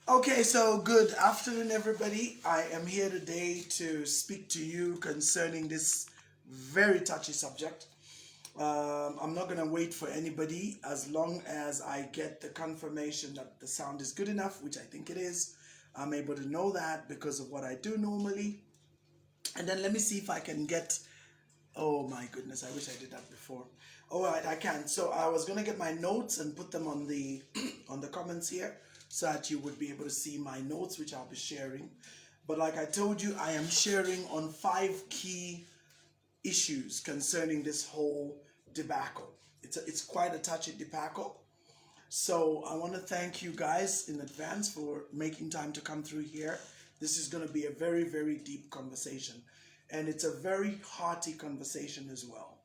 Okay, so good afternoon, everybody. I am here today to speak to you concerning this very touchy subject. I'm not going to wait for anybody as long as I get the confirmation that the sound is good enough, which I think it is. I'm able to know that because of what I do normally. And then let me see if I can get, oh my goodness, I wish I did that before. All right, I can. So I was going to get my notes and put them on the on the comments here so that you would be able to see my notes, which I'll be sharing. But like I told you, I am sharing on 5 key issues concerning this whole debacle. It's quite a touchy debacle. So I want to thank you guys in advance for making time to come through here. This is going to be a very, very deep conversation. And it's a very hearty conversation as well.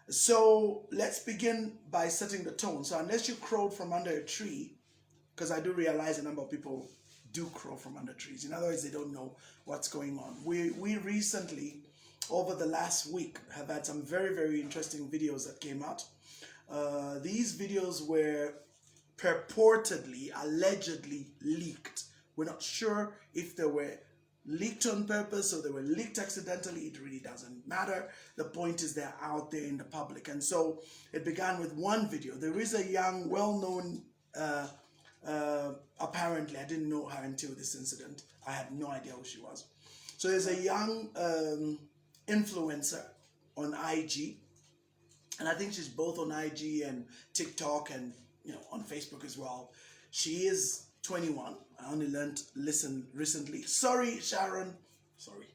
So let's begin by setting the tone. So unless you crowed from under a tree, because I do realize a number of people do crow from under trees. In other words, they don't know what's going on. We recently, over the last week, have had some very, very interesting videos that came out. These videos were purportedly, allegedly leaked. We're not sure if they were leaked on purpose or they were leaked accidentally. It really doesn't matter. The point is they're out there in the public. And so it began with one video. There is a young, well-known, apparently, I didn't know her until this incident. I had no idea who she was. So there's a young influencer on IG. And I think she's both on IG and TikTok and on Facebook as well. She is 21. I only learned listen recently. Sorry, Sharon. Sorry.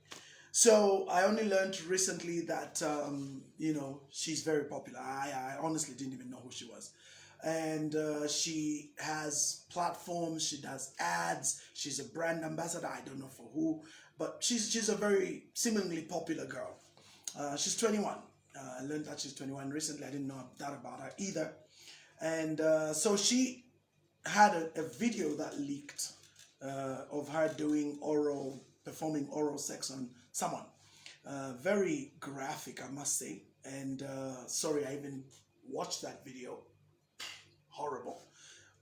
So I only learned recently that she's very popular. I honestly didn't even know who she was. And she has platforms. She does ads. She's a brand ambassador. I don't know for who, but she's a very seemingly popular girl. She's 21. I learned that she's 21 recently. I didn't know that about her either. And so she had a video that leaked of her performing oral sex on someone. Very graphic, I must say. And sorry, I even watched that video. Horrible.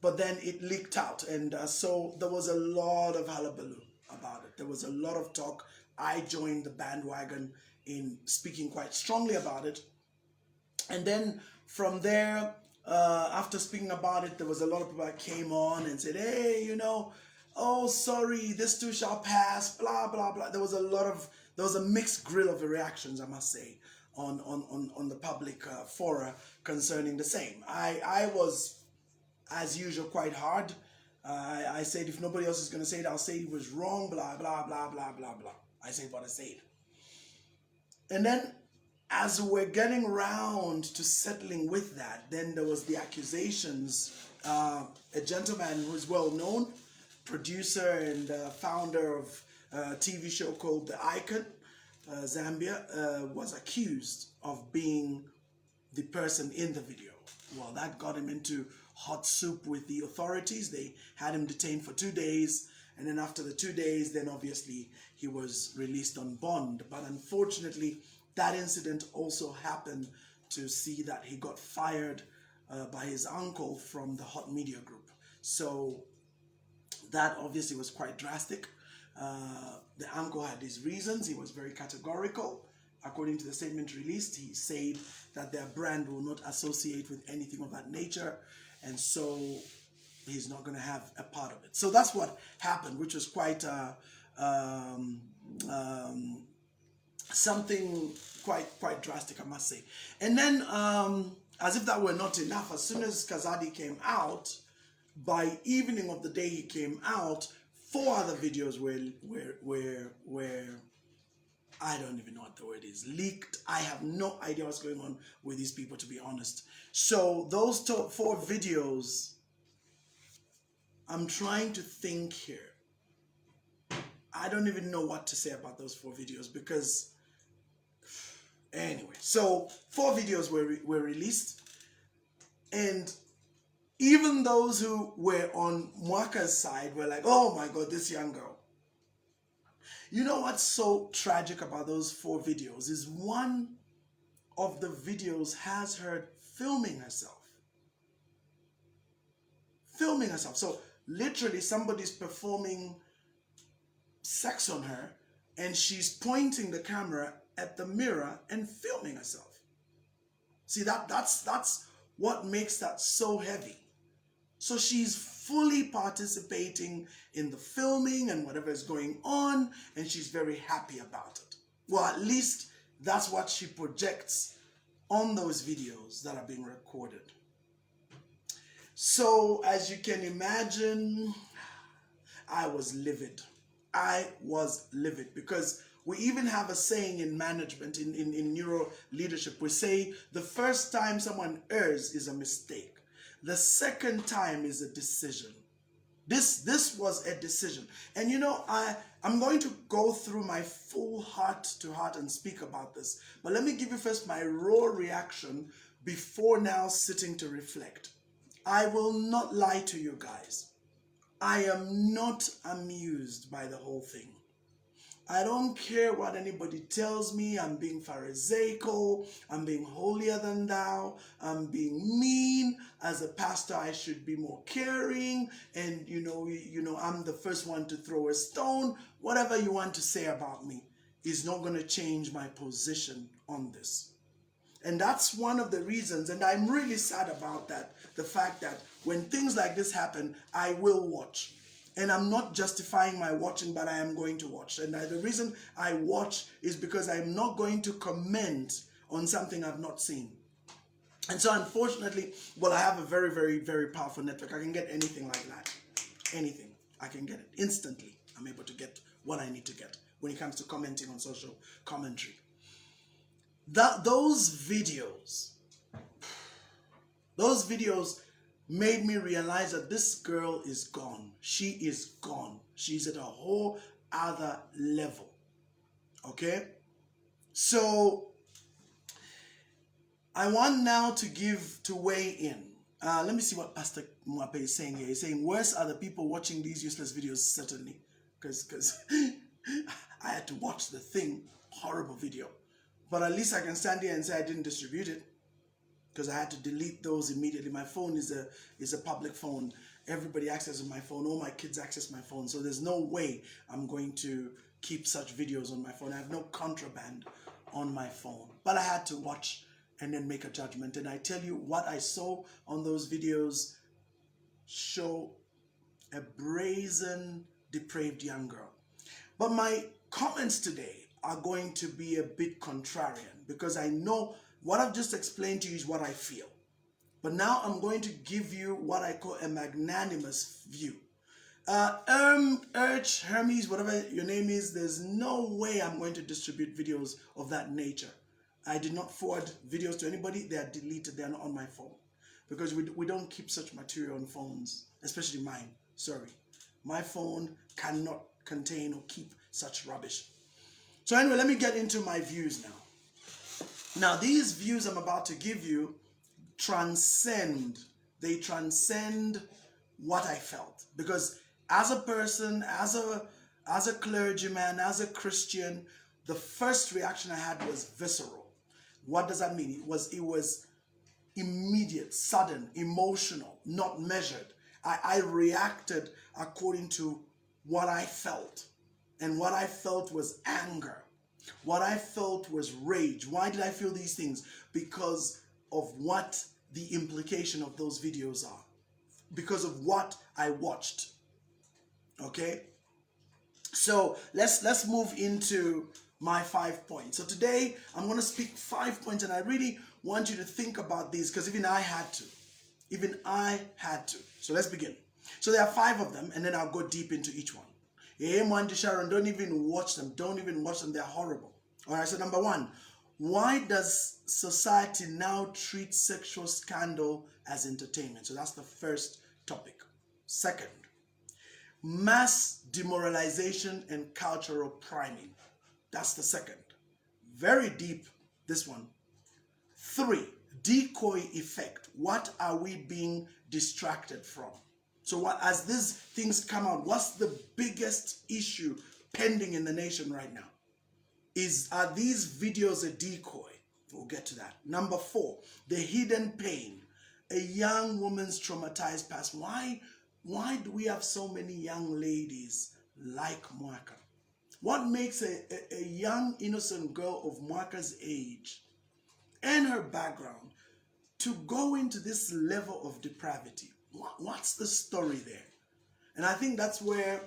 But then it leaked out. And so there was a lot of hullabaloo about it. There was a lot of talk. I joined the bandwagon in speaking quite strongly about it. And then from there, after speaking about it, there was a lot of people that came on and said, hey, oh, sorry, this too shall pass, blah, blah, blah. There was a mixed grill of reactions, I must say, on the public fora concerning the same. I was, as usual, quite hard. I said, if nobody else is going to say it, I'll say it was wrong, blah, blah, blah, blah, blah, blah. I said what I said. And then as we're getting around to settling with that, then there was the accusations. A gentleman who is well known, producer and founder of a TV show called The Icon, Zambia, was accused of being the person in the video. Well, that got him into hot soup with the authorities. They had him detained for 2 days. And then after the 2 days, then obviously he was released on bond. But unfortunately, that incident also happened to see that he got fired by his uncle from the Hot Media Group. So that obviously was quite drastic. The uncle had his reasons. He was very categorical. According to the statement released, he said that their brand will not associate with anything of that nature. And so he's not going to have a part of it. So that's what happened, which was quite something quite drastic, I must say. And then, as if that were not enough, as soon as Kazadi came out, by evening of the day he came out, 4 other videos were I don't even know what the word is, leaked. I have no idea what's going on with these people, to be honest. So those 4 videos, I'm trying to think here. I don't even know what to say about those 4 videos because, anyway. So 4 videos were released, and even those who were on Mwaka's side were like, oh my God, this young girl. You know what's so tragic about those 4 videos is one of the videos has her filming herself. So literally somebody's performing sex on her and she's pointing the camera at the mirror and filming herself. See, that's what makes that so heavy. So she's fully participating in the filming and whatever is going on, and she's very happy about it. Well, at least that's what she projects on those videos that are being recorded. So as you can imagine, I was livid. I was livid because we even have a saying in management, in neuro leadership. We say the first time someone errs is a mistake. The second time is a decision. This was a decision. And you know, I'm going to go through my full heart to heart and speak about this. But let me give you first my raw reaction before now sitting to reflect. I will not lie to you guys. I am not amused by the whole thing. I don't care what anybody tells me. I'm being pharisaical. I'm being holier than thou. I'm being mean. As a pastor, I should be more caring. And you know, I'm the first one to throw a stone. Whatever you want to say about me is not going to change my position on this. And that's one of the reasons, and I'm really sad about that, the fact that when things like this happen, I will watch. And I'm not justifying my watching, but I am going to watch. And the reason I watch is because I'm not going to comment on something I've not seen. And so unfortunately, well, I have a very, very, very powerful network. I can get anything like that. Anything. I can get it instantly. I'm able to get what I need to get when it comes to commenting on social commentary. Those videos made me realize that this girl is gone. She is gone. She's at a whole other level. Okay? So, I want now to weigh in. Let me see what Pastor Mwaka is saying here. He's saying, worse are the people watching these useless videos, certainly. Because I had to watch the thing. Horrible video. But at least I can stand here and say I didn't distribute it, because I had to delete those immediately. My phone is a public phone. Everybody accesses my phone. All my kids access my phone. So there's no way I'm going to keep such videos on my phone. I have no contraband on my phone. But I had to watch and then make a judgment. And I tell you, what I saw on those videos show a brazen, depraved young girl. But my comments today are going to be a bit contrarian, because I know what I've just explained to you is what I feel. But now I'm going to give you what I call a magnanimous view. Hermes, whatever your name is, there's no way I'm going to distribute videos of that nature. I did not forward videos to anybody. They are deleted. They are not on my phone. Because we don't keep such material on phones, especially mine. Sorry. My phone cannot contain or keep such rubbish. So anyway, let me get into my views now. Now, these views I'm about to give you transcend what I felt. Because as a person, as a clergyman, as a Christian, the first reaction I had was visceral. What does that mean? It was immediate, sudden, emotional, not measured. I reacted according to what I felt. And what I felt was anger. What I felt was rage. Why did I feel these things? Because of what the implication of those videos are. Because of what I watched. Okay? So let's move into my 5 points. So today I'm going to speak 5 points, and I really want you to think about these, because even I had to. Even I had to. So let's begin. So there are 5 of them, and then I'll go deep into each one. Sharon, don't even watch them. Don't even watch them. They're horrible. All right, so number 1. Why does society now treat sexual scandal as entertainment? So that's the first topic. Second, mass demoralization and cultural priming. That's the second. Very deep, this one. 3, decoy effect. What are we being distracted from? So as these things come out, what's the biggest issue pending in the nation right now? Are these videos a decoy? We'll get to that. Number 4, the hidden pain. A young woman's traumatized past. Why why do we have so many young ladies like Mwaka? What makes a young, innocent girl of Mwaka's age and her background to go into this level of depravity? What's the story there? And I think that's where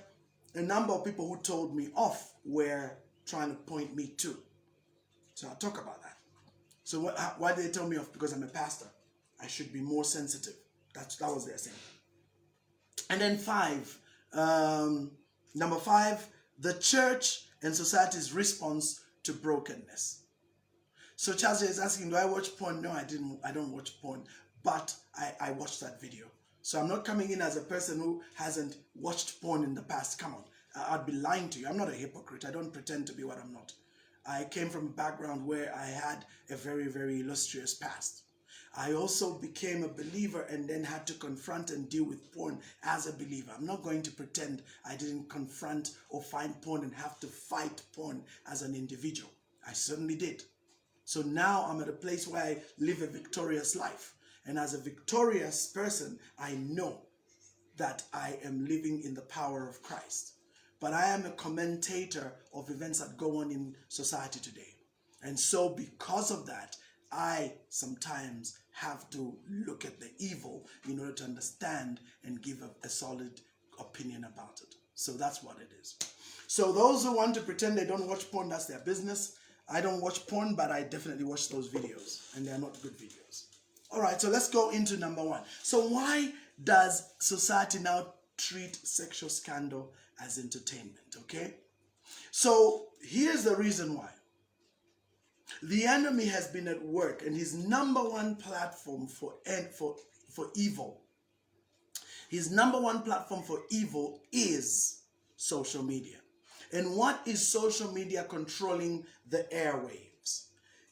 a number of people who told me off were trying to point me to. So I'll talk about that. So why did they tell me off? Because I'm a pastor. I should be more sensitive. That was their saying. And then number 5, the church and society's response to brokenness. So Charles is asking, do I watch porn? No, I don't watch porn, but I watched that video. So I'm not coming in as a person who hasn't watched porn in the past. Come on, I'd be lying to you. I'm not a hypocrite. I don't pretend to be what I'm not. I came from a background where I had a very, very illustrious past. I also became a believer and then had to confront and deal with porn as a believer. I'm not going to pretend I didn't confront or find porn and have to fight porn as an individual. I certainly did. So now I'm at a place where I live a victorious life. And as a victorious person, I know that I am living in the power of Christ. But I am a commentator of events that go on in society today. And so because of that, I sometimes have to look at the evil in order to understand and give a solid opinion about it. So that's what it is. So those who want to pretend they don't watch porn, that's their business. I don't watch porn, but I definitely watch those videos, and they're not good videos. All right, so let's go into number 1. So why does society now treat sexual scandal as entertainment, okay? So here's the reason why. The enemy has been at work, and his number 1 platform for evil, his number 1 platform for evil is social media. And what is social media controlling the airwaves?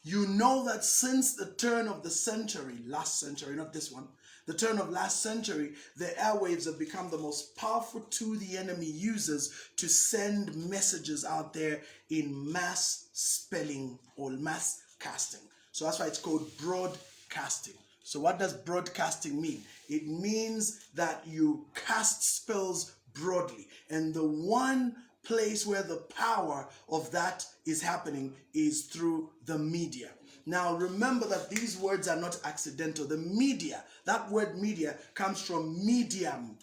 You know that since the turn of the century, last century, not this one, the turn of last century, the airwaves have become the most powerful tool the enemy uses to send messages out there in mass spelling or mass casting. So that's why it's called broadcasting. So what does broadcasting mean? It means that you cast spells broadly. And the one place where the power of that is happening is through the media. Now remember that these words are not accidental. The media, that word media comes from medium.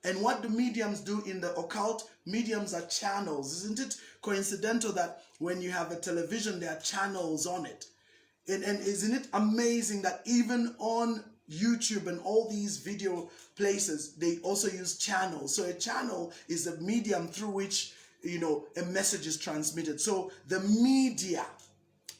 And what do mediums do in the occult? Mediums are channels. Isn't it coincidental that when you have a television, there are channels on it? And isn't it amazing that even on YouTube and all these video places, they also use channels. So a channel is a medium through which, a message is transmitted. So the media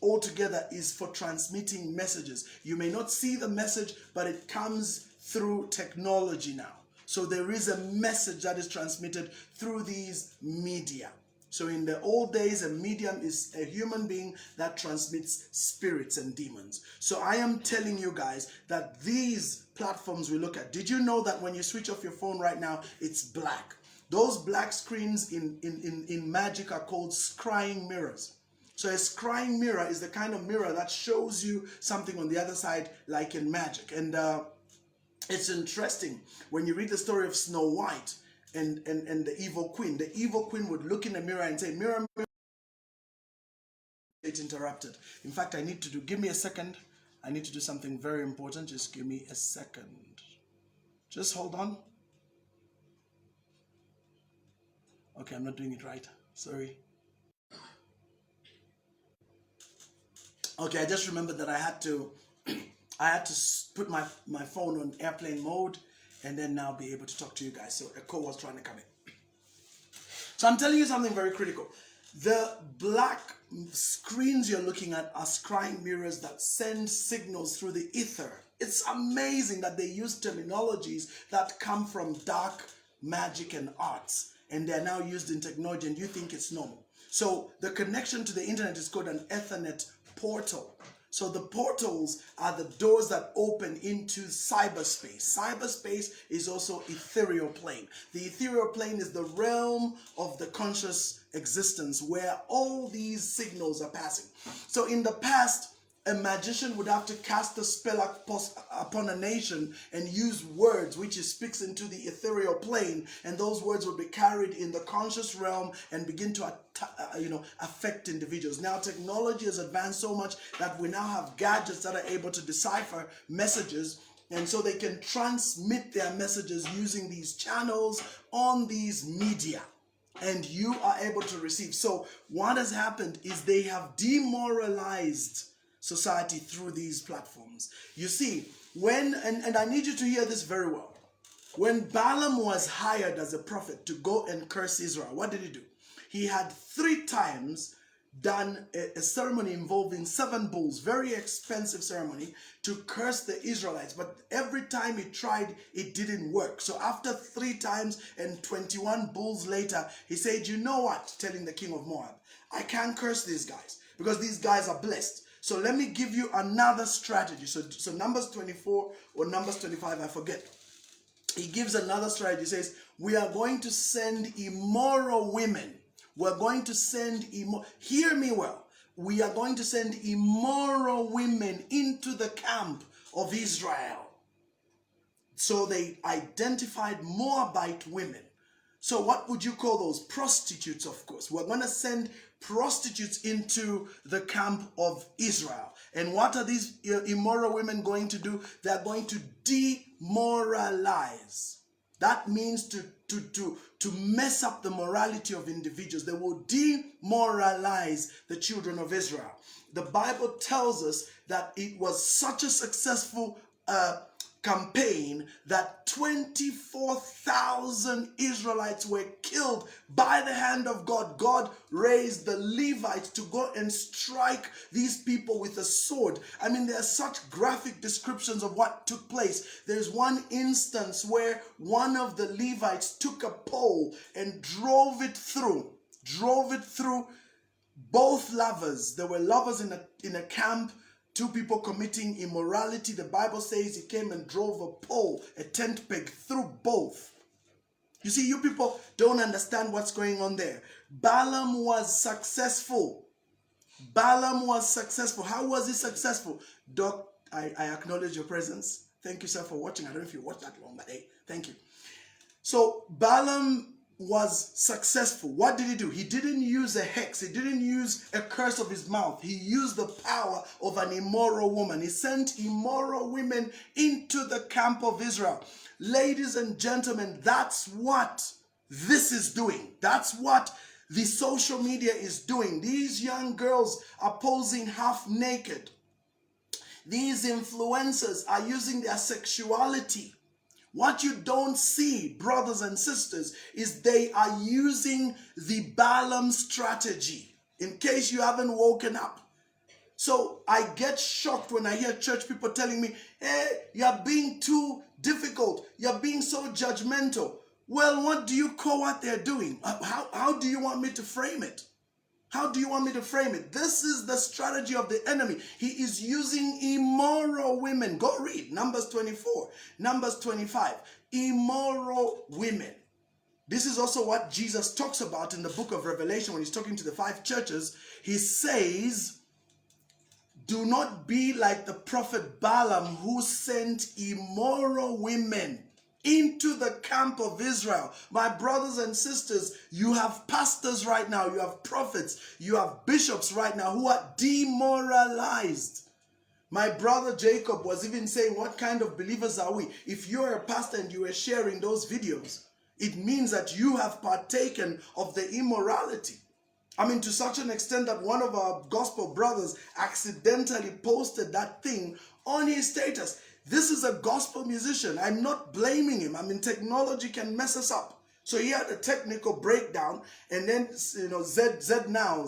altogether is for transmitting messages. You may not see the message, but it comes through technology now. So there is a message that is transmitted through these media. So in the old days, a medium is a human being that transmits spirits and demons. So I am telling you guys that these platforms we look at, did you know that when you switch off your phone right now, it's black? Those black screens in magic are called scrying mirrors. So a scrying mirror is the kind of mirror that shows you something on the other side, like in magic. And it's interesting when you read the story of Snow White and the evil queen. The evil queen would look in the mirror and say, mirror, mirror. It interrupted. In fact, give me a second. I need to do something very important. Just give me a second. Just hold on. Okay, I'm not doing it right. Sorry. Okay, I just remembered that I had to put my phone on airplane mode and then now be able to talk to you guys. So a call was trying to come in. So I'm telling you something very critical. The black screens you're looking at are scrying mirrors that send signals through the ether. It's amazing that they use terminologies that come from dark magic and arts, and they're now used in technology, and you think it's normal. So the connection to the internet is called an Ethernet portal. So the portals are the doors that open into cyberspace. Cyberspace is also ethereal plane. The ethereal plane is the realm of the conscious existence where all these signals are passing. So in the past, a magician would have to cast a spell upon a nation and use words which he speaks into the ethereal plane, and those words would be carried in the conscious realm and begin to affect individuals. Now technology has advanced so much that we now have gadgets that are able to decipher messages, and so they can transmit their messages using these channels on these media, and you are able to receive. So what has happened is they have demoralized society through these platforms. You see, and I need you to hear this very well. When Balaam was hired as a prophet to go and curse Israel, what did he do? He had 3 times done a ceremony involving 7 bulls, very expensive ceremony, to curse the Israelites. But every time he tried, it didn't work. So after 3 times and 21 bulls later, he said, you know what? Telling the king of Moab, I can't curse these guys because these guys are blessed. So let me give you another strategy. So Numbers 24 or Numbers 25, I forget. He gives another strategy. He says, we are going to send immoral women. We're going to send, hear me well, we are going to send immoral women into the camp of Israel. So they identified Moabite women. So what would you call those? Prostitutes, of course. We're going to send prostitutes into the camp of Israel. And what are these immoral women going to do? They're going to demoralize. That means to mess up the morality of individuals. They will demoralize the children of Israel. The Bible tells us that it was such a successful campaign that 24,000 Israelites were killed by the hand of God. God raised the Levites to go and strike these people with a sword. I mean, there are such graphic descriptions of what took place. There's one instance where one of the Levites took a pole and drove it through both lovers. There were lovers in a camp. 2 people committing immorality. The Bible says he came and drove a pole, a tent peg, through both. You see, you people don't understand what's going on there. Balaam was successful. Balaam was successful. How was he successful? Doc, I acknowledge your presence. Thank you, sir, for watching. I don't know if you watched that long, but hey, thank you. So Balaam was successful. What did he do? He didn't use a hex. He didn't use a curse of his mouth. He used the power of an immoral woman. He sent immoral women into the camp of Israel. Ladies and gentlemen, that's what this is doing. That's what the social media is doing. These young girls are posing half naked. These influencers are using their sexuality. What you don't see, brothers and sisters, is they are using the Balaam strategy, in case you haven't woken up. So I get shocked when I hear church people telling me, hey, you're being too difficult. You're being so judgmental. Well, what do you call what they're doing? How do you want me to frame it? How do you want me to frame it? This is the strategy of the enemy. He is using immoral women. Go read Numbers 24, Numbers 25. Immoral women. This is also what Jesus talks about in the book of Revelation when he's talking to the 5 churches. He says, do not be like the prophet Balaam, who sent immoral women into the camp of Israel. My brothers and sisters, you have pastors right now, you have prophets, you have bishops right now who are demoralized. My brother Jacob was even saying, what kind of believers are we? If you're a pastor and you are sharing those videos, it means that you have partaken of the immorality. I mean, to such an extent that one of our gospel brothers accidentally posted that thing on his status. This is a gospel musician. I'm not blaming him. I mean, technology can mess us up. So he had a technical breakdown, and then, you know, Z-Now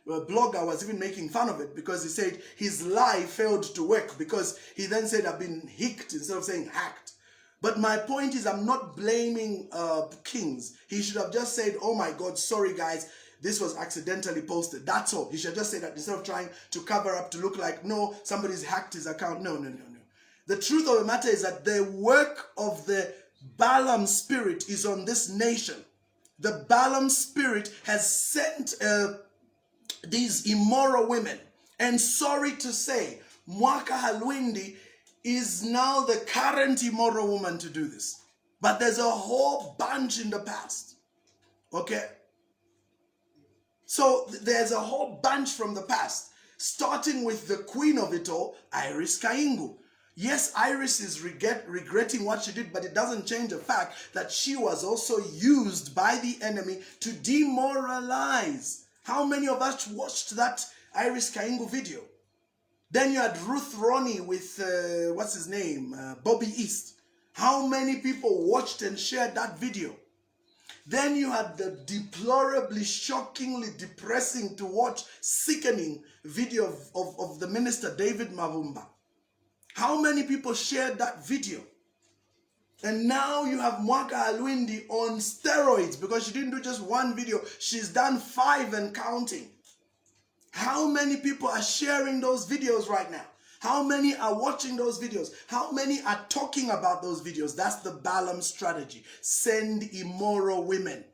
blogger was even making fun of it because he said his lie failed to work, because he then said I've been hicked instead of saying hacked. But my point is, I'm not blaming Kings. He should have just said, oh my God, sorry guys, this was accidentally posted. That's all. He should just say that instead of trying to cover up to look like, no, somebody's hacked his account. No. The truth of the matter is that the work of the Balaam spirit is on this nation. The Balaam spirit has sent these immoral women, And sorry to say, Mwaka Halwindi is now the current immoral woman to do this. But there's a whole bunch in the past. Okay? So there's a whole bunch from the past, starting with the queen of it all, Iris Kaingu. Yes, Iris is regretting what she did, but it doesn't change the fact that she was also used by the enemy to demoralize. How many of us watched that Iris Kaingu video? Then you had Ruth Ronnie with, what's his name, Bobby East. How many people watched and shared that video? Then you had the deplorably, shockingly depressing to watch, sickening video of the minister David Mavumba. How many people shared that video? And now you have Mwaka Halwindi on steroids because she didn't do just one video. She's done 5 and counting. How many people are sharing those videos right now? How many are watching those videos? How many are talking about those videos? That's the Balaam strategy. Send immoral women.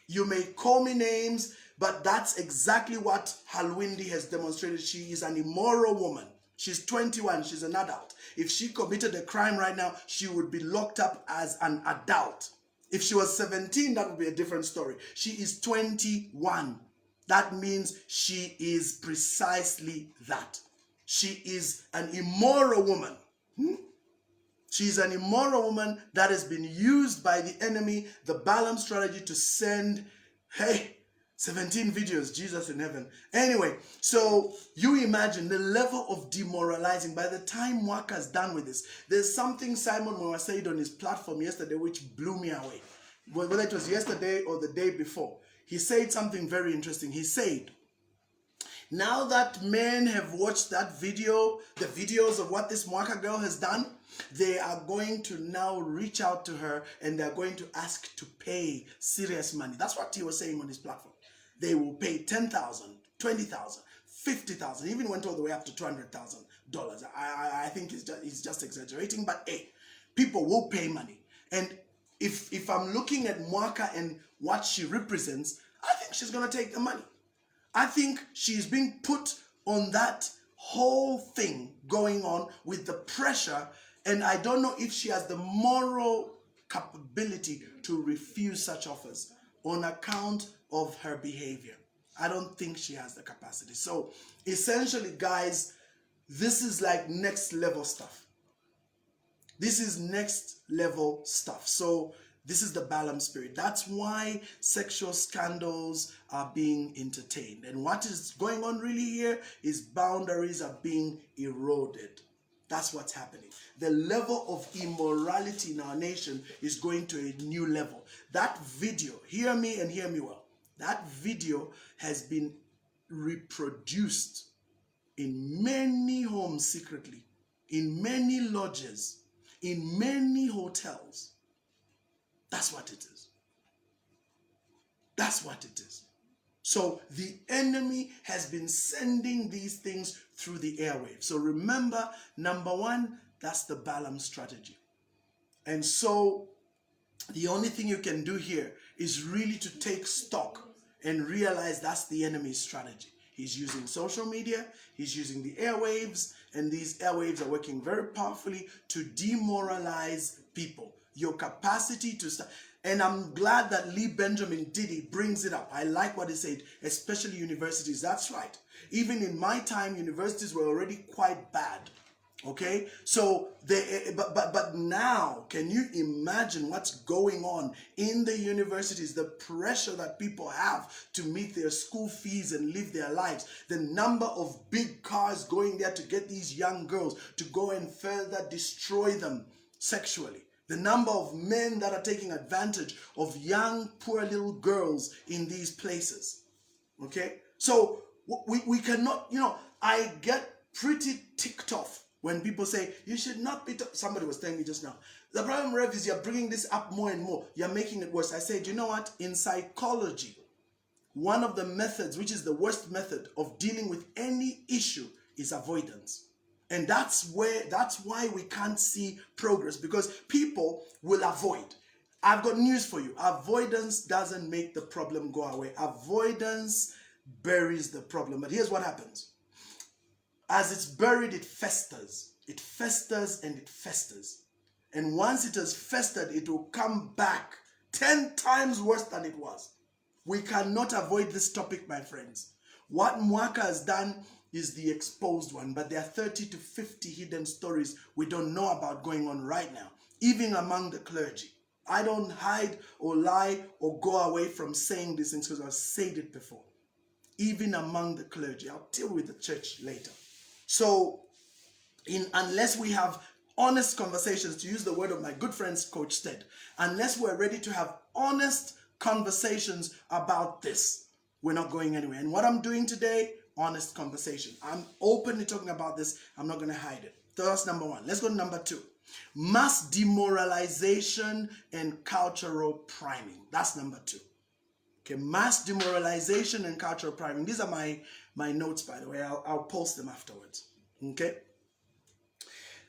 You may call me names, but that's exactly what Halwindi has demonstrated. She is an immoral woman. She's 21. She's an adult. If she committed a crime right now, she would be locked up as an adult. If she was 17, that would be a different story. She is 21. That means she is precisely that. She is an immoral woman. She's an immoral woman that has been used by the enemy, the Balaam strategy, to send, hey, 17 videos, Jesus in heaven. Anyway, so you imagine the level of demoralizing. By the time Mwaka's done with this, there's something Simon Mwaka said on his platform yesterday which blew me away. Whether it was yesterday or the day before, he said something very interesting. He said, now that men have watched that video, the videos of what this Mwaka girl has done, they are going to now reach out to her and they're going to ask to pay serious money. That's what he was saying on his platform. They will pay $10,000, $20,000, $50,000, even went all the way up to $200,000. I think he's just exaggerating, but hey, people will pay money. And if I'm looking at Mwaka and what she represents, I think she's going to take the money. I think she's being put on that whole thing going on with the pressure, and I don't know if she has the moral capability to refuse such offers on account of her behavior. I don't think she has the capacity. So essentially, guys, this is like next level stuff. This is next level stuff. So this is the Balaam spirit. That's why sexual scandals are being entertained. And what is going on really here is boundaries are being eroded. That's what's happening. The level of immorality in our nation is going to a new level. That video, hear me and hear me well, that video has been reproduced in many homes secretly, in many lodges, in many hotels. That's what it is. That's what it is. So the enemy has been sending these things through the airwaves. So remember, number one, that's the Balaam strategy. And so the only thing you can do here is really to take stock and realize that's the enemy's strategy. He's using social media, he's using the airwaves, and these airwaves are working very powerfully to demoralize people. Your capacity to start. And I'm glad that Lee Benjamin Diddy brings it up. I like what he said, especially universities. That's right. Even in my time, universities were already quite bad. Okay? So, but now, can you imagine what's going on in the universities? The pressure that people have to meet their school fees and live their lives. The number of big cars going there to get these young girls to go and further destroy them sexually. The number of men that are taking advantage of young, poor little girls in these places. Okay? So, we cannot, I get pretty ticked off when people say, you should not be, somebody was telling me just now, the problem, Rev, is you're bringing this up more and more. You're making it worse. I said, you know what? In psychology, one of the methods, which is the worst method of dealing with any issue, is avoidance. And that's why we can't see progress, because people will avoid. I've got news for you. Avoidance doesn't make the problem go away. Avoidance buries the problem. But here's what happens. As it's buried, it festers. It festers and it festers. And once it has festered, it will come back 10 times worse than it was. We cannot avoid this topic, my friends. What Mwaka has done is the exposed one, but there are 30 to 50 hidden stories we don't know about going on right now, even among the clergy. I don't hide or lie or go away from saying these things because I've said it before. Even among the clergy. I'll deal with the church later. So, unless we have honest conversations, to use the word of my good friend Coach Stead, unless we're ready to have honest conversations about this, we're not going anywhere. And what I'm doing today, honest conversation. I'm openly talking about this. I'm not going to hide it. So that's number one. Let's go to number two. Mass demoralization and cultural priming. That's number two. Okay, mass demoralization and cultural priming. These are my notes, by the way. I'll post them afterwards. Okay.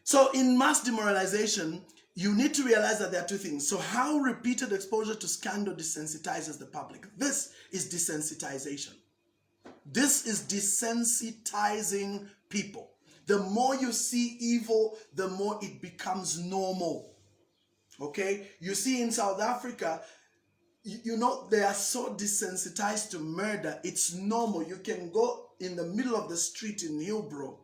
So in mass demoralization, you need to realize that there are two things. So how repeated exposure to scandal desensitizes the public. This is desensitization. This is desensitizing people. The more you see evil, the more it becomes normal. Okay? You see in South Africa, you know, they are so desensitized to murder. It's normal. You can go in the middle of the street in Hillbrow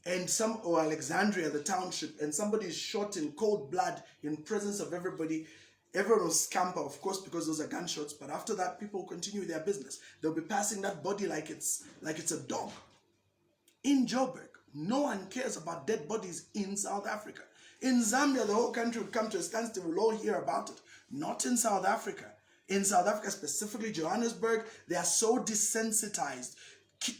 and or Alexandria, the township, and somebody is shot in cold blood in presence of everybody. Everyone will scamper, of course, because those are gunshots. But after that, people will continue their business. They'll be passing that body like it's a dog. In Joburg, no one cares about dead bodies in South Africa. In Zambia, the whole country would come to a standstill. We'll all hear about it. Not in South Africa. In South Africa, specifically Johannesburg, they are so desensitized.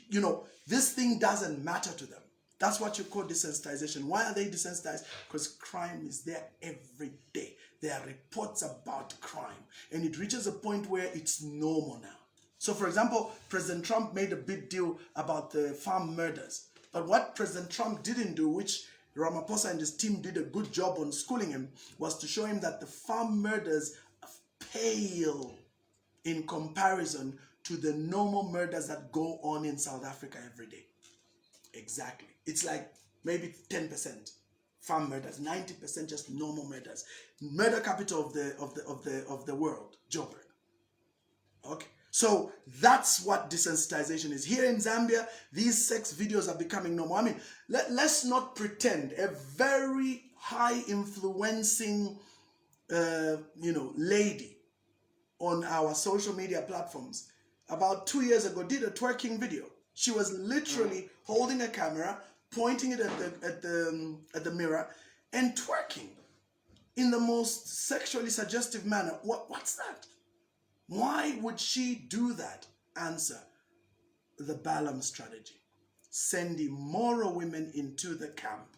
You know, this thing doesn't matter to them. That's what you call desensitization. Why are they desensitized? Because crime is there every day. There are reports about crime. And it reaches a point where it's normal now. So, for example, President Trump made a big deal about the farm murders. But what President Trump didn't do, which Ramaphosa and his team did a good job on schooling him, was to show him that the farm murders pale in comparison to the normal murders that go on in South Africa every day. Exactly. It's like maybe 10% farm murders, 90% just normal murders. Murder capital of the world, Joburg. Okay. So that's what desensitization is. Here in Zambia, these sex videos are becoming normal. I mean, let's not pretend a very high influencing lady on our social media platforms about 2 years ago did a twerking video. She was literally holding a camera, pointing it at the mirror, and twerking in the most sexually suggestive manner. What's that? Why would she do that? Answer: the Balaam strategy. Send immoral women into the camp.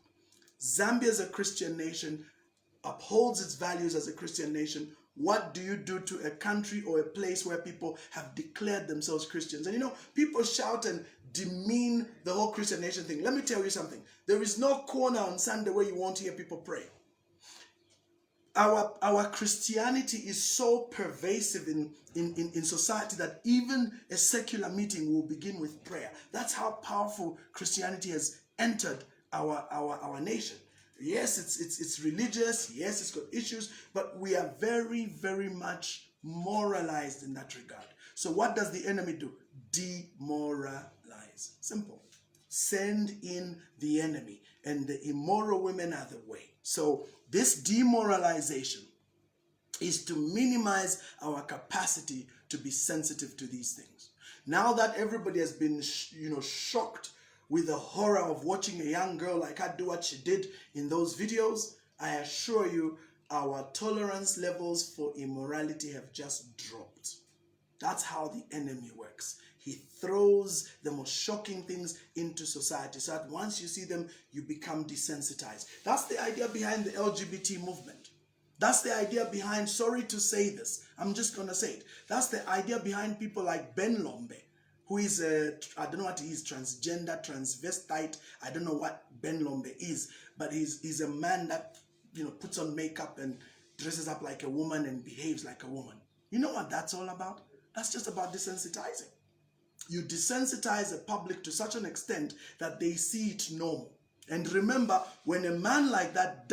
Zambia is a Christian nation, upholds its values as a Christian nation. What do you do to a country or a place where people have declared themselves Christians? And people shout and demean the whole Christian nation thing. Let me tell you something. There is no corner on Sunday where you won't hear people pray. Our Christianity is so pervasive in society that even a secular meeting will begin with prayer. That's how powerful Christianity has entered our nation. Yes, it's religious. Yes, it's got issues, but we are very, very much moralized in that regard. So what does the enemy do? Demoralize. Simple. Send in the enemy, and the immoral women are the way. So this demoralization is to minimize our capacity to be sensitive to these things. Now that everybody has been, shocked with the horror of watching a young girl like her do what she did in those videos, I assure you our tolerance levels for immorality have just dropped. That's how the enemy works. He throws the most shocking things into society so that once you see them, you become desensitized. That's the idea behind the LGBT movement. That's the idea behind, sorry to say this, I'm just going to say it. That's the idea behind people like Ben Lombe, who is I don't know what he is, transgender, transvestite. I don't know what Ben Lombe is, but he's a man that, puts on makeup and dresses up like a woman and behaves like a woman. You know what that's all about? That's just about desensitizing. You desensitize the public to such an extent that they see it normal. And remember, when a man like that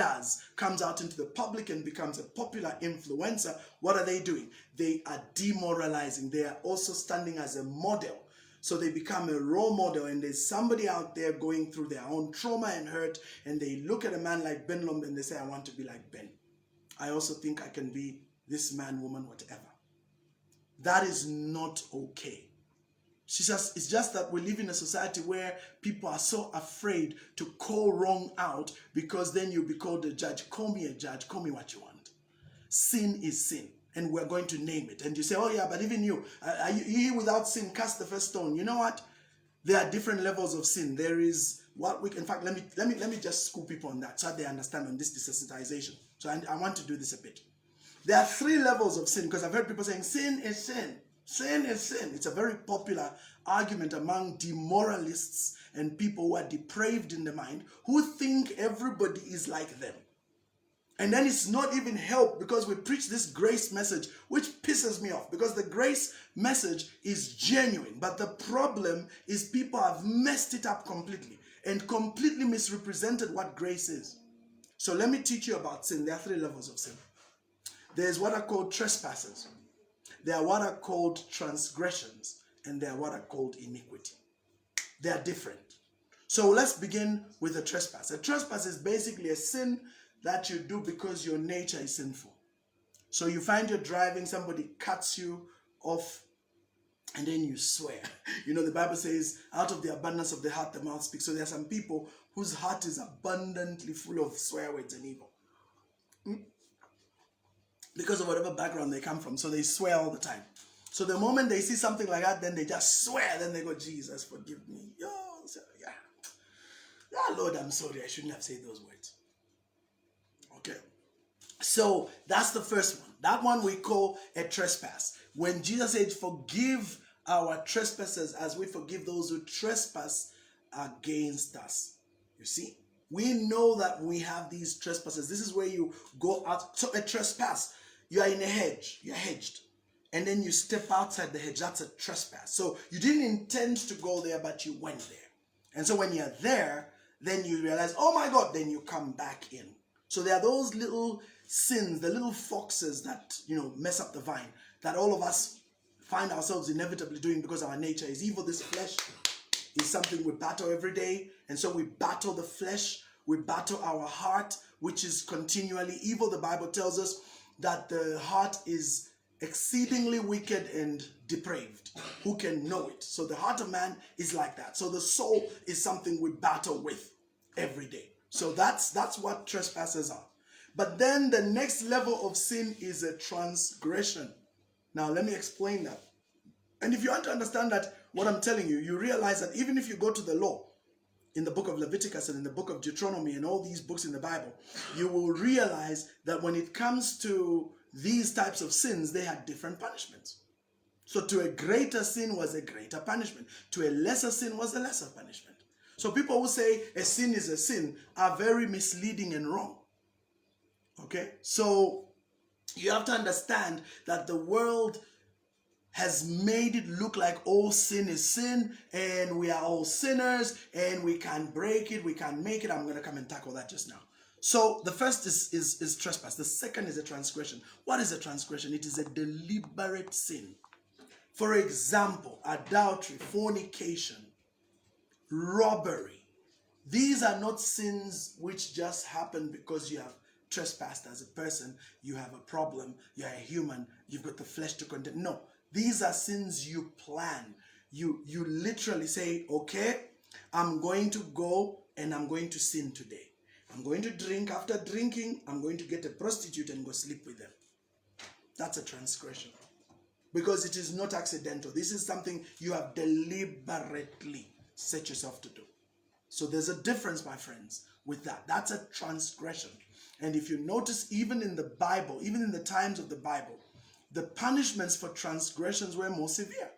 comes out into the public and becomes a popular influencer, what are they doing? They are demoralizing. They are also standing as a model. So they become a role model, and there's somebody out there going through their own trauma and hurt, and they look at a man like Ben Lombe and they say, I want to be like Ben. I also think I can be this man, woman, whatever. That is not okay. It's just that we live in a society where people are so afraid to call wrong out, because then you'll be called a judge. Call me a judge. Call me what you want. Sin is sin, and we're going to name it. And you say, oh yeah, but even you, you without sin, cast the first stone. You know what? There are different levels of sin. There is what we can, in fact, let me just school people on that so that they understand on this desensitization. So I want to do this a bit. There are 3 levels of sin, because I've heard people saying sin is sin. Sin is sin. It's a very popular argument among demoralists and people who are depraved in the mind, who think everybody is like them. And then it's not even help, because we preach this grace message, which pisses me off, because the grace message is genuine. But the problem is people have messed it up completely and completely misrepresented what grace is. So let me teach you about sin. There are 3 levels of sin. There's what are called trespasses. There are what are called transgressions, and there are what are called iniquity. They are different. So let's begin with a trespass. A trespass is basically a sin that you do because your nature is sinful. So you find you're driving, somebody cuts you off, and then you swear. You know, the Bible says, out of the abundance of the heart, the mouth speaks. So there are some people whose heart is abundantly full of swear words and evil. Because of whatever background they come from. So they swear all the time. So the moment they see something like that, then they just swear. Then they go, Jesus, forgive me. Yeah, Lord, I'm sorry. I shouldn't have said those words. Okay. So that's the first one. That one we call a trespass. When Jesus said, forgive our trespasses as we forgive those who trespass against us. You see? We know that we have these trespasses. This is where you go out. So a trespass, you are in a hedge. You're hedged. And then you step outside the hedge. That's a trespass. So you didn't intend to go there, but you went there. And so when you're there, then you realize, oh my God, then you come back in. So there are those little sins, the little foxes that, mess up the vine, that all of us find ourselves inevitably doing because our nature is evil. This flesh is something we battle every day. And so we battle the flesh, we battle our heart, which is continually evil. The Bible tells us that the heart is exceedingly wicked and depraved. Who can know it? So the heart of man is like that. So the soul is something we battle with every day. So that's what trespasses are. But then the next level of sin is a transgression. Now let me explain that. And if you want to understand that, what I'm telling you, you realize that even if you go to the law, in the book of Leviticus and in the book of Deuteronomy and all these books in the Bible, you will realize that when it comes to these types of sins, they had different punishments. So to a greater sin was a greater punishment. To a lesser sin was a lesser punishment. So people who say a sin is a sin are very misleading and wrong. Okay? So you have to understand that the world has made it look like all sin is sin, and we are all sinners, and we can't break it, we can't make it. I'm going to come and tackle that just now. So the first is trespass. The second is a transgression. What is a transgression? It is a deliberate sin. For example, adultery, fornication, robbery. These are not sins which just happen because you have trespassed as a person, you have a problem, you're a human, you've got the flesh to condemn. No. These are sins you plan. You literally say, okay, I'm going to go and I'm going to sin today. I'm going to drink. After drinking, I'm going to get a prostitute and go sleep with them. That's a transgression. Because it is not accidental. This is something you have deliberately set yourself to do. So there's a difference, my friends, with that. That's a transgression. And if you notice, even in the Bible, even in the times of the Bible, the punishments for transgressions were more severe,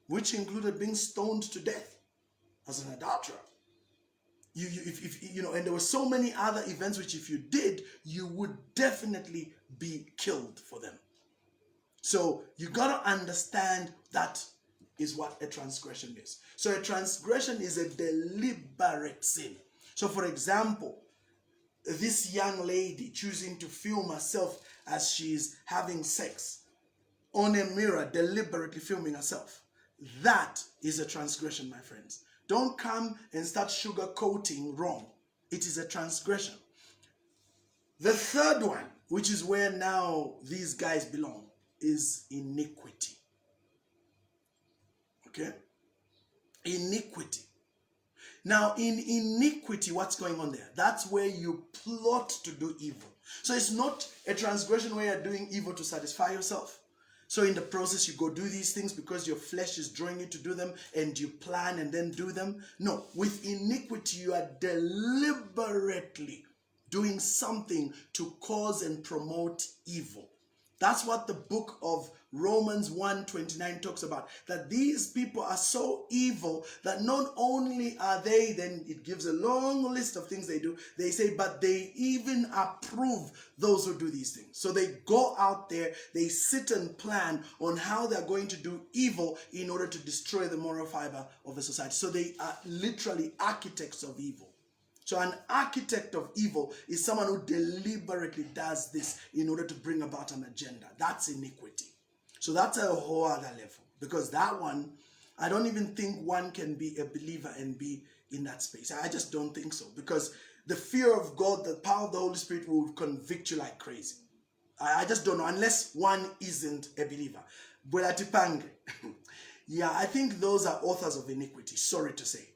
which included being stoned to death as an adulterer. And there were so many other events which if you did, you would definitely be killed for them. So you got to understand that is what a transgression is. So a transgression is a deliberate sin. So for example, this young lady choosing to film herself as she's having sex on a mirror, deliberately filming herself. That is a transgression, my friends. Don't come and start sugarcoating wrong. It is a transgression. The third one, which is where now these guys belong, is iniquity. Okay? Iniquity. Now, in iniquity, what's going on there? That's where you plot to do evil. So it's not a transgression where you're doing evil to satisfy yourself. So in the process, you go do these things because your flesh is drawing you to do them, and you plan and then do them. No, with iniquity, you are deliberately doing something to cause and promote evil. That's what the book of Romans 1:29 talks about. That these people are so evil that not only are they, then it gives a long list of things they do. They say, but they even approve those who do these things. So they go out there, they sit and plan on how they're going to do evil in order to destroy the moral fiber of a society. So they are literally architects of evil. So an architect of evil is someone who deliberately does this in order to bring about an agenda. That's iniquity. So that's a whole other level. Because that one, I don't even think one can be a believer and be in that space. I just don't think so. Because the fear of God, the power of the Holy Spirit will convict you like crazy. I just don't know, unless one isn't a believer. Bulatipange. Yeah, I think those are authors of iniquity, sorry to say.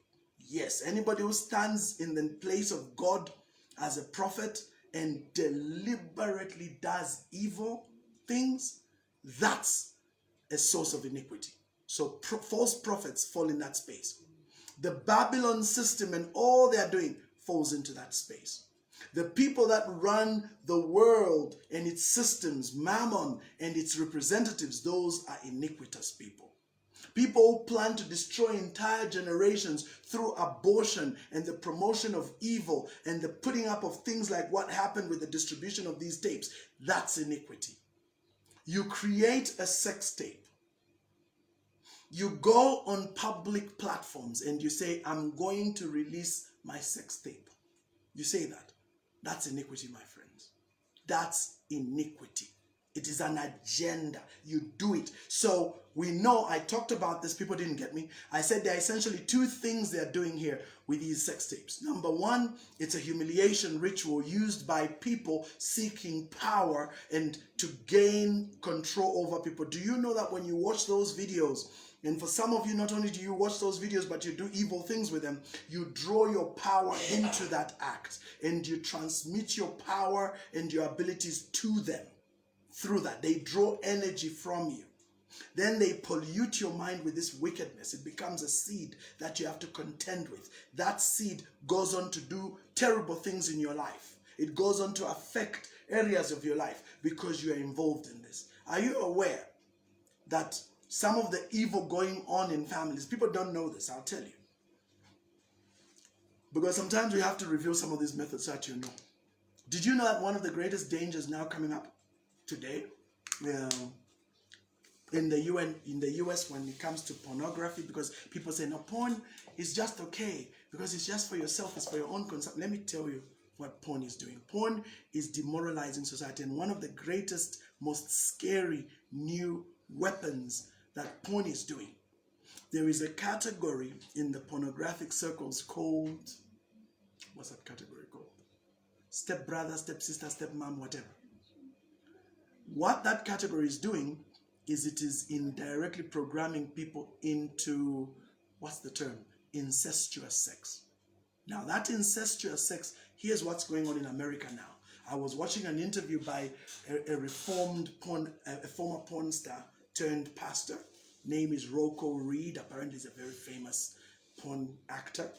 Yes, anybody who stands in the place of God as a prophet and deliberately does evil things, that's a source of iniquity. So false prophets fall in that space. The Babylon system and all they are doing falls into that space. The people that run the world and its systems, Mammon and its representatives, those are iniquitous people. People who plan to destroy entire generations through abortion and the promotion of evil and the putting up of things like what happened with the distribution of these tapes, that's iniquity. You create a sex tape. You go on public platforms and you say, I'm going to release my sex tape. You say that. That's iniquity, my friends. That's iniquity. It is an agenda. You do it. So we know, I talked about this, people didn't get me. I said there are essentially two things they're doing here with these sex tapes. Number one, it's a humiliation ritual used by people seeking power and to gain control over people. Do you know that when you watch those videos, and for some of you, not only do you watch those videos, but you do evil things with them, you draw your power into that act and you transmit your power and your abilities to them. Through that, they draw energy from you. Then they pollute your mind with this wickedness. It becomes a seed that you have to contend with. That seed goes on to do terrible things in your life. It goes on to affect areas of your life because you are involved in this. Are you aware that some of the evil going on in families, people don't know this, I'll tell you. Because sometimes we have to reveal some of these methods so that you know. Did you know that one of the greatest dangers now coming up today in the US when it comes to pornography, because people say, no, porn is just okay because it's just for yourself, it's for your own consumption. Let me tell you what porn is doing. Porn is demoralizing society, and one of the greatest, most scary new weapons that porn is doing. There is a category in the pornographic circles called, what's that category called? Step brother, step sister, step mom, whatever. What that category is doing is it is indirectly programming people into, what's the term? Incestuous sex. Now that incestuous sex, here's what's going on in America now. I was watching an interview by a reformed a former porn star turned pastor. Name is Rocco Reed. Apparently he's a very famous porn actor.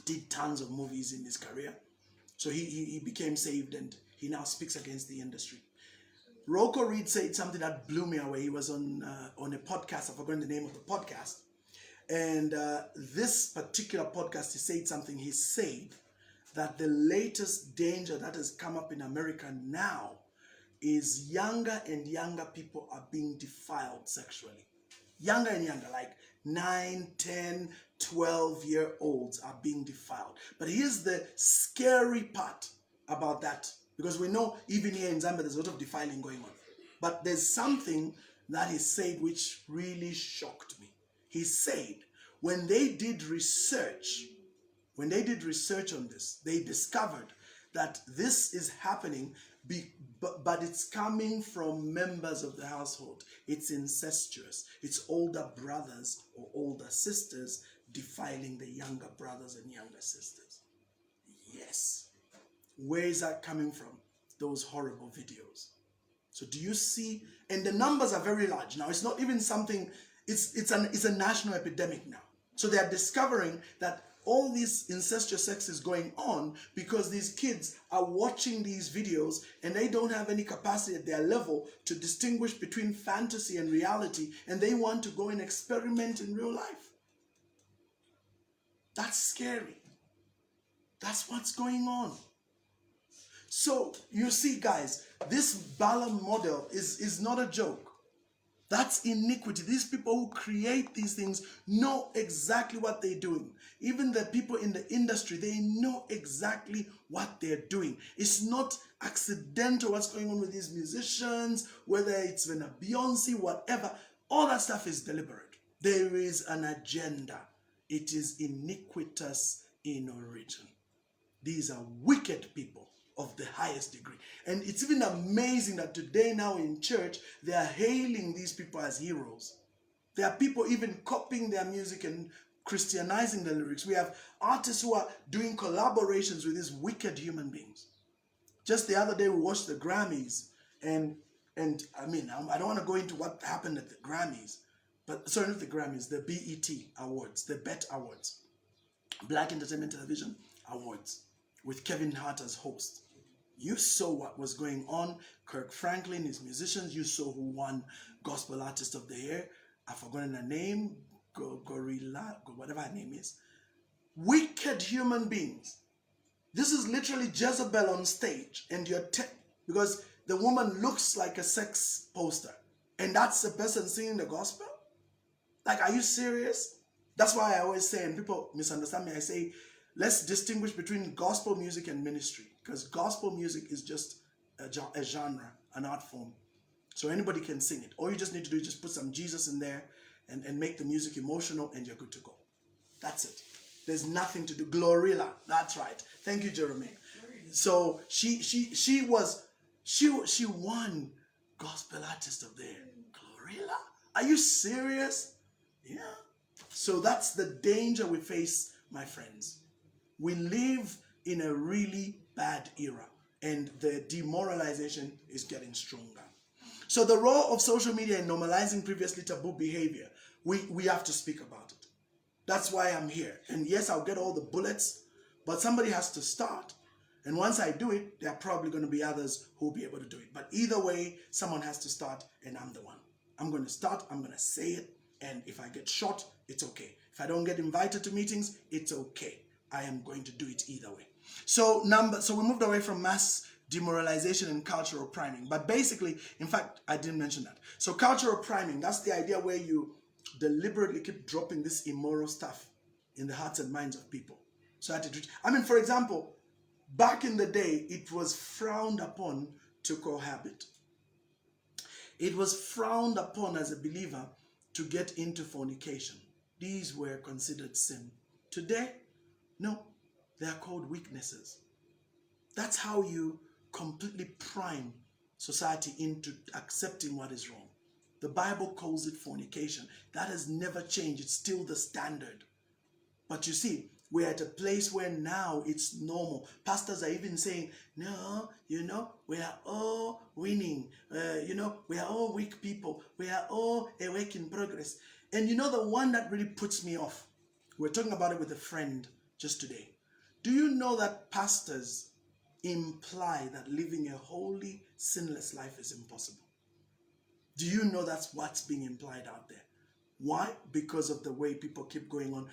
Did tons of movies in his career. So he became saved and he now speaks against the industry. Rocco Reed said something that blew me away. He was on a podcast. I've forgotten the name of the podcast. And this particular podcast, he said something. He said that the latest danger that has come up in America now is younger and younger people are being defiled sexually. younger and younger, like 9, 10, 12-year-olds are being defiled. But here's the scary part about that, because we know even here in Zambia there's a lot of defiling going on. But there's something that he said which really shocked me. He said when they did research on this, they discovered that this is happening, but it's coming from members of the household. It's incestuous. It's older brothers or older sisters defiling the younger brothers and younger sisters. Yes. Where is that coming from? Those horrible videos. So do you see? And the numbers are very large now. It's not even something, it's a national epidemic now. So they are discovering that all this incestuous sex is going on because these kids are watching these videos and they don't have any capacity at their level to distinguish between fantasy and reality, and they want to go and experiment in real life. That's scary. That's what's going on. So you see, guys, this Balaam model is not a joke. That's iniquity. These people who create these things know exactly what they're doing. Even the people in the industry, they know exactly what they're doing. It's not accidental what's going on with these musicians, whether it's a Beyonce, whatever. All that stuff is deliberate. There is an agenda. It is iniquitous in origin. These are wicked people of the highest degree. And it's even amazing that today now in church, they are hailing these people as heroes. There are people even copying their music and Christianizing the lyrics. We have artists who are doing collaborations with these wicked human beings. Just the other day we watched the Grammys, and I mean, I don't want to go into what happened at the Grammys, but sorry, not the Grammys, the BET Awards, the BET Awards, Black Entertainment Television Awards, with Kevin Hart as host. You saw what was going on. Kirk Franklin, his musicians. You saw who won Gospel Artist of the Year. I've forgotten her name. Gorilla, whatever her name is. Wicked human beings. This is literally Jezebel on stage, and because the woman looks like a sex poster, and that's the person singing the gospel. Like, are you serious? That's why I always say, and people misunderstand me, I say, let's distinguish between gospel music and ministry, because gospel music is just a genre, an art form. So anybody can sing it. All you just need to do is just put some Jesus in there and make the music emotional, and you're good to go. That's it. There's nothing to do. Glorilla, that's right. Thank you, Jeremy. So she won Gospel Artist of the Year. Glorilla? Are you serious? Yeah. So that's the danger we face, my friends. We live in a really bad era, and the demoralization is getting stronger. So the role of social media in normalizing previously taboo behavior, we have to speak about it. That's why I'm here. And yes, I'll get all the bullets, but somebody has to start. And once I do it, there are probably going to be others who will be able to do it. But either way, someone has to start, and I'm the one. I'm going to start, I'm going to say it, and if I get shot, it's okay. If I don't get invited to meetings, it's okay. I am going to do it either way. So we moved away from mass demoralization and cultural priming. But basically, in fact, I didn't mention that. So cultural priming, that's the idea where you deliberately keep dropping this immoral stuff in the hearts and minds of people. So I mean, for example, back in the day, it was frowned upon to cohabit. It was frowned upon as a believer to get into fornication. These were considered sin. Today, no, they are called weaknesses. That's how you completely prime society into accepting what is wrong. The Bible calls it fornication. That has never changed. It's still the standard. But you see, we're at a place where now it's normal. Pastors are even saying, no, we are all winning. We are all weak people. We are all a work in progress. And the one that really puts me off, we're talking about it with a friend just today. Do you know that pastors imply that living a holy, sinless life is impossible? Do you know that's what's being implied out there? Why? Because of the way people keep going on.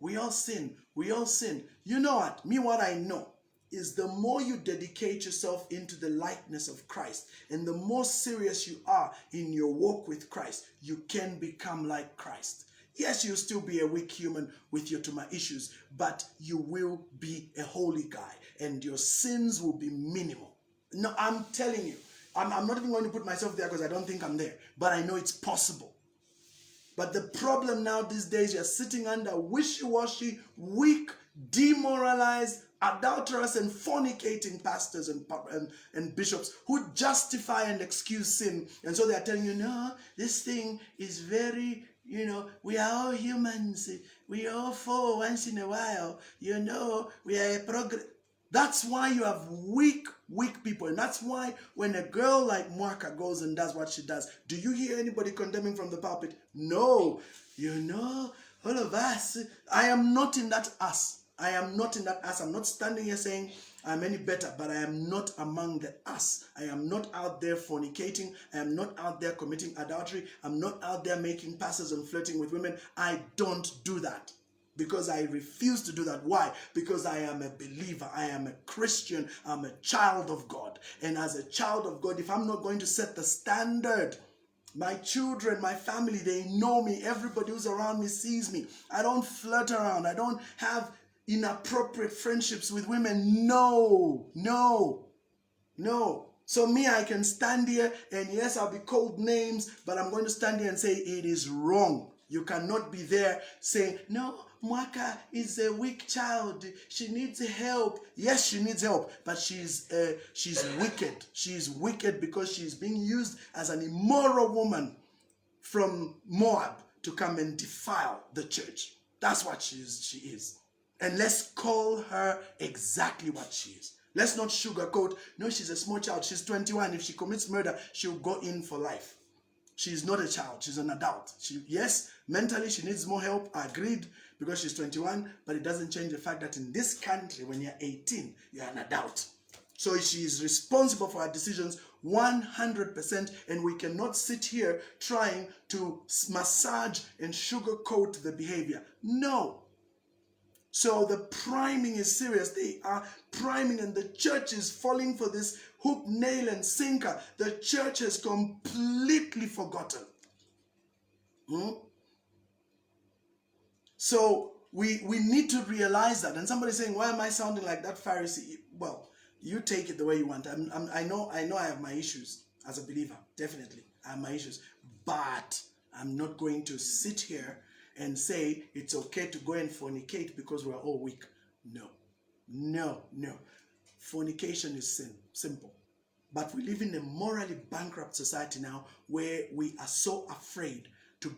We all sin. We all sin. You know what? What I know is the more you dedicate yourself into the likeness of Christ and the more serious you are in your walk with Christ, you can become like Christ. Yes, you'll still be a weak human with your trauma issues, but you will be a holy guy and your sins will be minimal. No, I'm telling you, I'm not even going to put myself there because I don't think I'm there, but I know it's possible. But the problem now these days, you're sitting under wishy-washy, weak, demoralized, adulterous and fornicating pastors and bishops who justify and excuse sin. And so they're telling you, no, this thing is very, we are all humans. We all fall once in a while. We are a progress. That's why you have weak people. And that's why when a girl like Mwaka goes and does what she does, do you hear anybody condemning from the pulpit? No. All of us. I am not in that us. I am not in that us. I'm not standing here saying I'm any better, but I am not among the us. I am not out there fornicating. I am not out there committing adultery. I'm not out there making passes and flirting with women. I don't do that. Because I refuse to do that. Why? Because I am a believer. I am a Christian. I'm a child of God. And as a child of God, if I'm not going to set the standard, my children, my family, they know me. Everybody who's around me sees me. I don't flirt around. I don't have inappropriate friendships with women. No. So me, I can stand here and yes, I'll be called names, but I'm going to stand here and say it is wrong. You cannot be there saying, no, Mwaka is a weak child. She needs help. Yes, she needs help, but she's wicked. She's wicked because she's being used as an immoral woman from Moab to come and defile the church. That's what she is. And let's call her exactly what she is. Let's not sugarcoat. No, she's a small child. She's 21. If she commits murder, she'll go in for life. She's not a child. She's an adult. Yes, mentally she needs more help. I agreed because she's 21, but it doesn't change the fact that in this country, when you're 18, you're an adult. So she is responsible for her decisions 100%, and we cannot sit here trying to massage and sugarcoat the behavior. No. So the priming is serious. They are priming and the church is falling for this hook, nail, and sinker. The church has completely forgotten. So we need to realize that. And somebody's saying, why am I sounding like that Pharisee? Well, you take it the way you want. I know I have my issues as a believer. Definitely, I have my issues. But I'm not going to sit here and say it's okay to go and fornicate because we're all weak. No. Fornication is sin. Simple. But we live in a morally bankrupt society now where we are so afraid to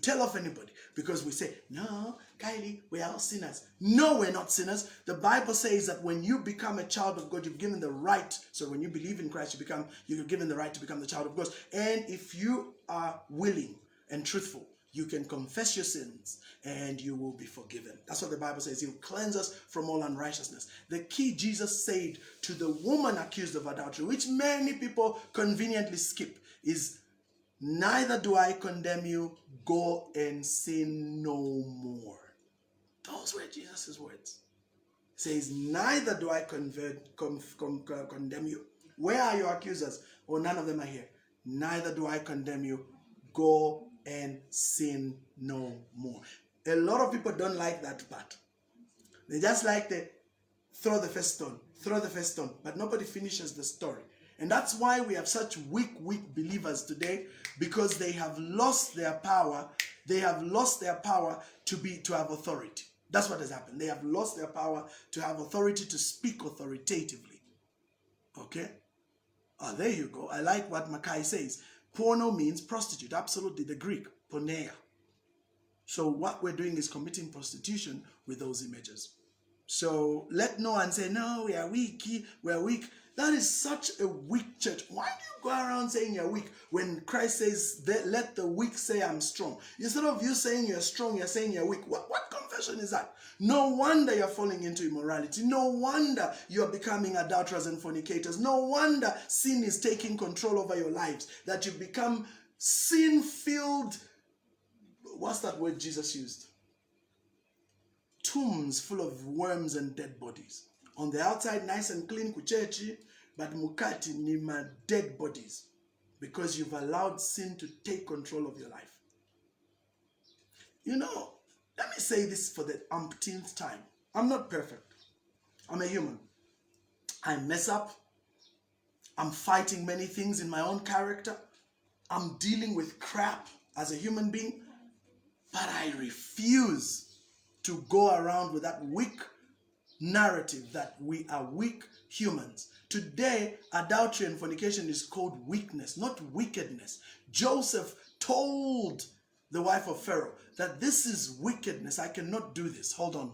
tell off anybody because we say, no, Kylie, we are all sinners. No, we're not sinners. The Bible says that when you become a child of God, you've given the right. So when you believe in Christ, you're given the right to become the child of God. And if you are willing and truthful, you can confess your sins and you will be forgiven. That's what the Bible says. He will cleanse us from all unrighteousness. The key Jesus said to the woman accused of adultery, which many people conveniently skip, is, neither do I condemn you, go and sin no more. Those were Jesus' words. He says, neither do I condemn you. Where are your accusers? Oh, none of them are here. Neither do I condemn you, go and sin no more. A lot of people don't like that part. They just like to throw the first stone, but nobody finishes the story. And that's why we have such weak believers today, because they have lost their power. They have lost their power to have authority. That's what has happened. They have lost their power to have authority, to speak authoritatively. Okay? There you go. I like what Makai says. Porno means prostitute. Absolutely. The Greek, porneia. So what we're doing is committing prostitution with those images. So let no one say, no, we are weak. That is such a weak church. Why do you go around saying you're weak when Christ says, let the weak say I'm strong? Instead of you saying you're strong, you're saying you're weak. What confession is that? No wonder you're falling into immorality. No wonder you're becoming adulterers and fornicators. No wonder sin is taking control over your lives. That you become sin-filled. What's that word Jesus used? Tombs full of worms and dead bodies. On the outside, nice and clean, kuchechi, but mukati nima dead bodies because you've allowed sin to take control of your life. You know, let me say this for the umpteenth time. I'm not perfect. I'm a human. I mess up. I'm fighting many things in my own character. I'm dealing with crap as a human being. But I refuse to go around with that weak narrative that we are weak humans. Today, adultery and fornication is called weakness, not wickedness. Joseph told the wife of Pharaoh that this is wickedness. I cannot do this. Hold on.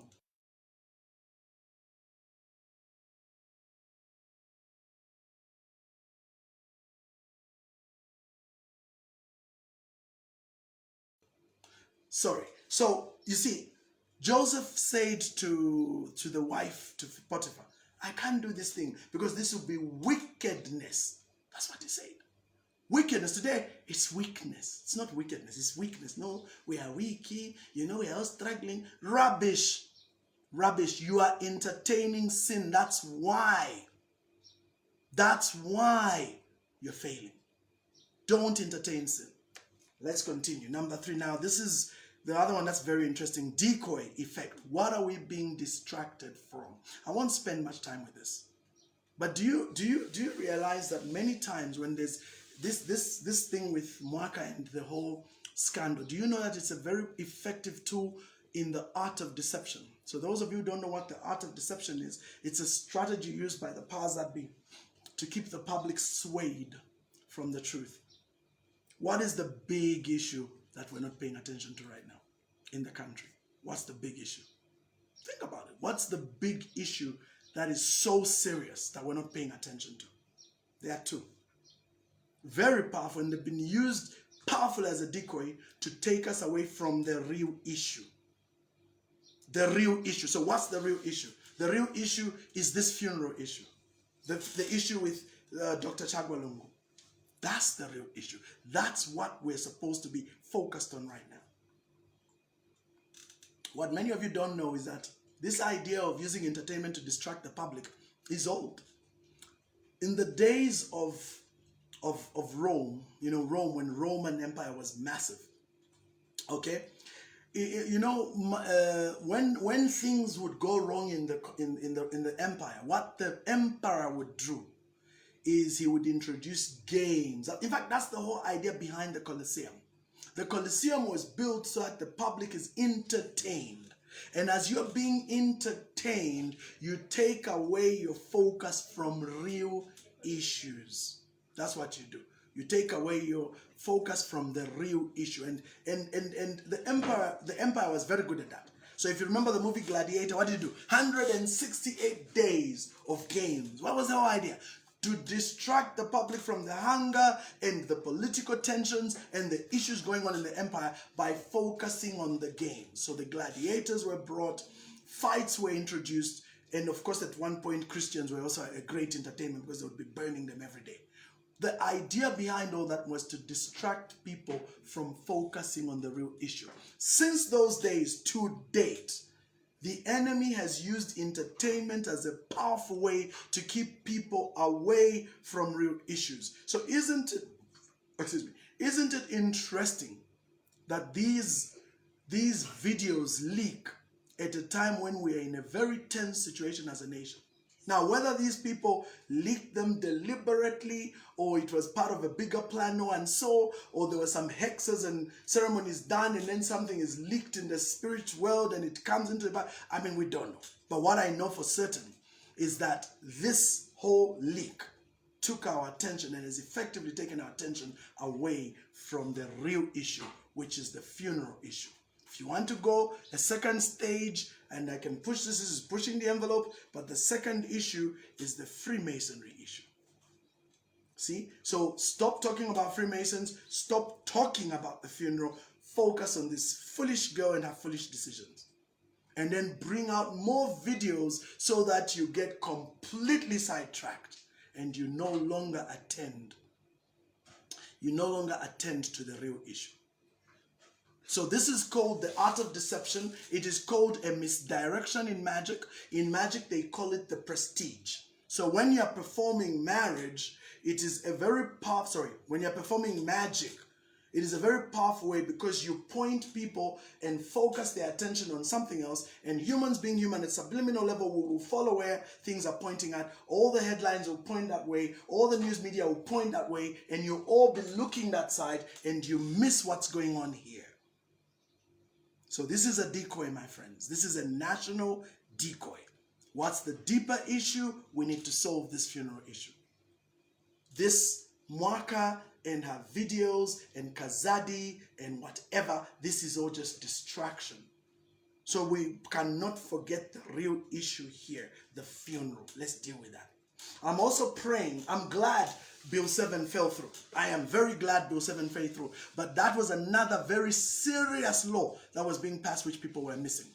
Sorry. So, you see, Joseph said to the wife, to Potiphar, I can't do this thing because this will be wickedness. That's what he said. Wickedness today, it's weakness. It's not wickedness, it's weakness. No, we are weaky, we are all struggling. Rubbish. Rubbish. You are entertaining sin. That's why. That's why you're failing. Don't entertain sin. Let's continue. Number 3 now. This is the other one that's very interesting. Decoy effect. What are we being distracted from? I won't spend much time with this. But do you realize that many times when there's this thing with Mwaka and the whole scandal, do you know that it's a very effective tool in the art of deception? So those of you who don't know what the art of deception is, it's a strategy used by the powers that be to keep the public swayed from the truth. What is the big issue that we're not paying attention to right now in the country? What's the big issue? Think about it. What's the big issue that is so serious that we're not paying attention to? There are 2. Very powerful, and they've been used powerful as a decoy to take us away from the real issue. The real issue. So what's the real issue? The real issue is this funeral issue. The issue with Dr. Chagwalungu. That's the real issue. That's what we're supposed to be focused on right now. What many of you don't know is that this idea of using entertainment to distract the public is old. In the days of Rome, Rome, when Roman Empire was massive, okay, when things would go wrong in the empire, what the emperor would do is he would introduce games. In fact, that's the whole idea behind the Colosseum. The Colosseum was built so that the public is entertained. And as you're being entertained, you take away your focus from real issues. That's what you do. You take away your focus from the real issue. And the empire was very good at that. So if you remember the movie Gladiator, what did you do? 168 days of games. What was the whole idea? To distract the public from the hunger and the political tensions and the issues going on in the empire by focusing on the games. So the gladiators were brought, fights were introduced, and of course at one point Christians were also a great entertainment because they would be burning them every day. The idea behind all that was to distract people from focusing on the real issue. Since those days to date, the enemy has used entertainment as a powerful way to keep people away from real issues. So isn't it interesting that these videos leak at a time when we are in a very tense situation as a nation? Now, whether these people leaked them deliberately or it was part of a bigger plan, no one saw, or there were some hexes and ceremonies done and then something is leaked in the spirit world and it comes into the Bible, we don't know. But what I know for certain is that this whole leak took our attention and has effectively taken our attention away from the real issue, which is the funeral issue. If you want to go a second stage, and I can push this is pushing the envelope, but the second issue is the Freemasonry issue. See? So stop talking about Freemasons, stop talking about the funeral, focus on this foolish girl and her foolish decisions. And then bring out more videos so that you get completely sidetracked and you no longer attend. You no longer attend to the real issue. So this is called the art of deception. It is called a misdirection in magic. In magic, they call it the prestige. So when you're performing marriage, it is a very powerful, sorry, when you're performing magic, it is a very powerful way because you point people and focus their attention on something else, and humans being human at subliminal level will follow where things are pointing at. All the headlines will point that way, all the news media will point that way, and you'll all be looking that side and you miss what's going on here. So this is a decoy, my friends. This is a national decoy. What's the deeper issue? We need to solve this funeral issue. This Mwaka and her videos and Kazadi and whatever, this is all just distraction. So we cannot forget the real issue here, the funeral. Let's deal with that. I'm also praying, I'm glad Bill 7 fell through. I am very glad Bill 7 fell through. But that was another very serious law that was being passed which people were missing.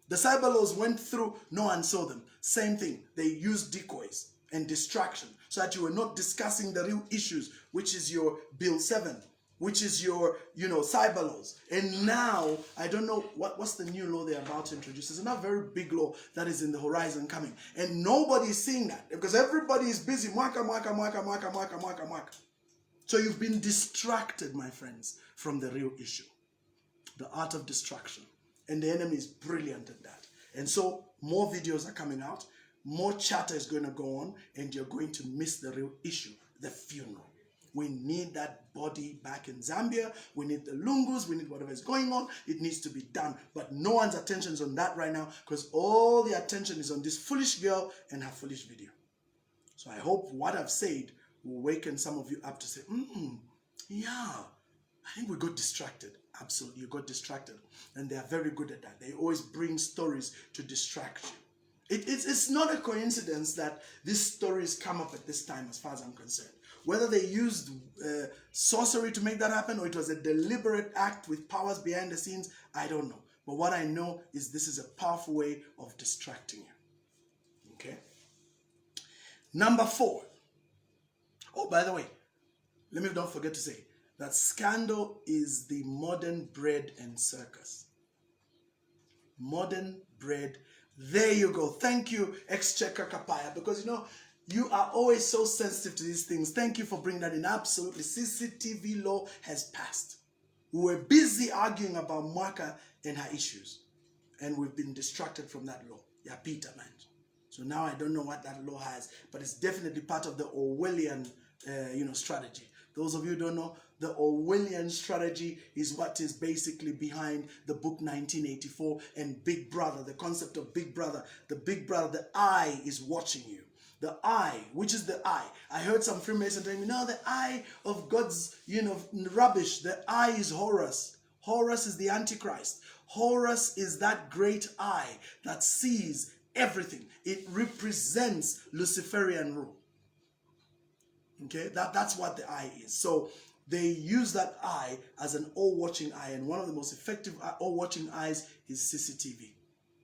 The cyber laws went through, no one saw them. Same thing, they used decoys and distraction so that you were not discussing the real issues, which is your Bill 7, which is your, cyber laws. And now, I don't know, what's the new law they're about to introduce? There's another very big law that is in the horizon coming. And nobody is seeing that because everybody is busy. Mwaka. So you've been distracted, my friends, from the real issue. The art of distraction. And the enemy is brilliant at that. And so more videos are coming out. More chatter is going to go on, and you're going to miss the real issue, the funeral. We need that body back in Zambia. We need the lungus. We need whatever is going on. It needs to be done. But no one's attention is on that right now because all the attention is on this foolish girl and her foolish video. So I hope what I've said will waken some of you up to say, yeah, I think we got distracted. Absolutely, you got distracted. And they are very good at that. They always bring stories to distract you. It's not a coincidence that these stories come up at this time as far as I'm concerned. Whether they used sorcery to make that happen or it was a deliberate act with powers behind the scenes, I don't know. But what I know is this is a powerful way of distracting you. Okay? Number 4. Oh, by the way, let me not forget to say that scandal is the modern bread and circus. Modern bread. There you go. Thank you, Exchequer Kapaya, because you are always so sensitive to these things. Thank you for bringing that in. Absolutely. CCTV law has passed. We were busy arguing about Mwaka and her issues, and we've been distracted from that law. Yeah, Peter, man. So now I don't know what that law has, but it's definitely part of the Orwellian, strategy. Those of you who don't know, the Orwellian strategy is what is basically behind the book 1984 and Big Brother, the concept of Big Brother. The Big Brother, the eye is watching you. The eye, which is the eye. I heard some Freemason telling me, no, the eye of God's, rubbish. The eye is Horus. Horus is the Antichrist. Horus is that great eye that sees everything. It represents Luciferian rule. Okay, that's what the eye is. So they use that eye as an all-watching eye, and one of the most effective all-watching eyes is CCTV.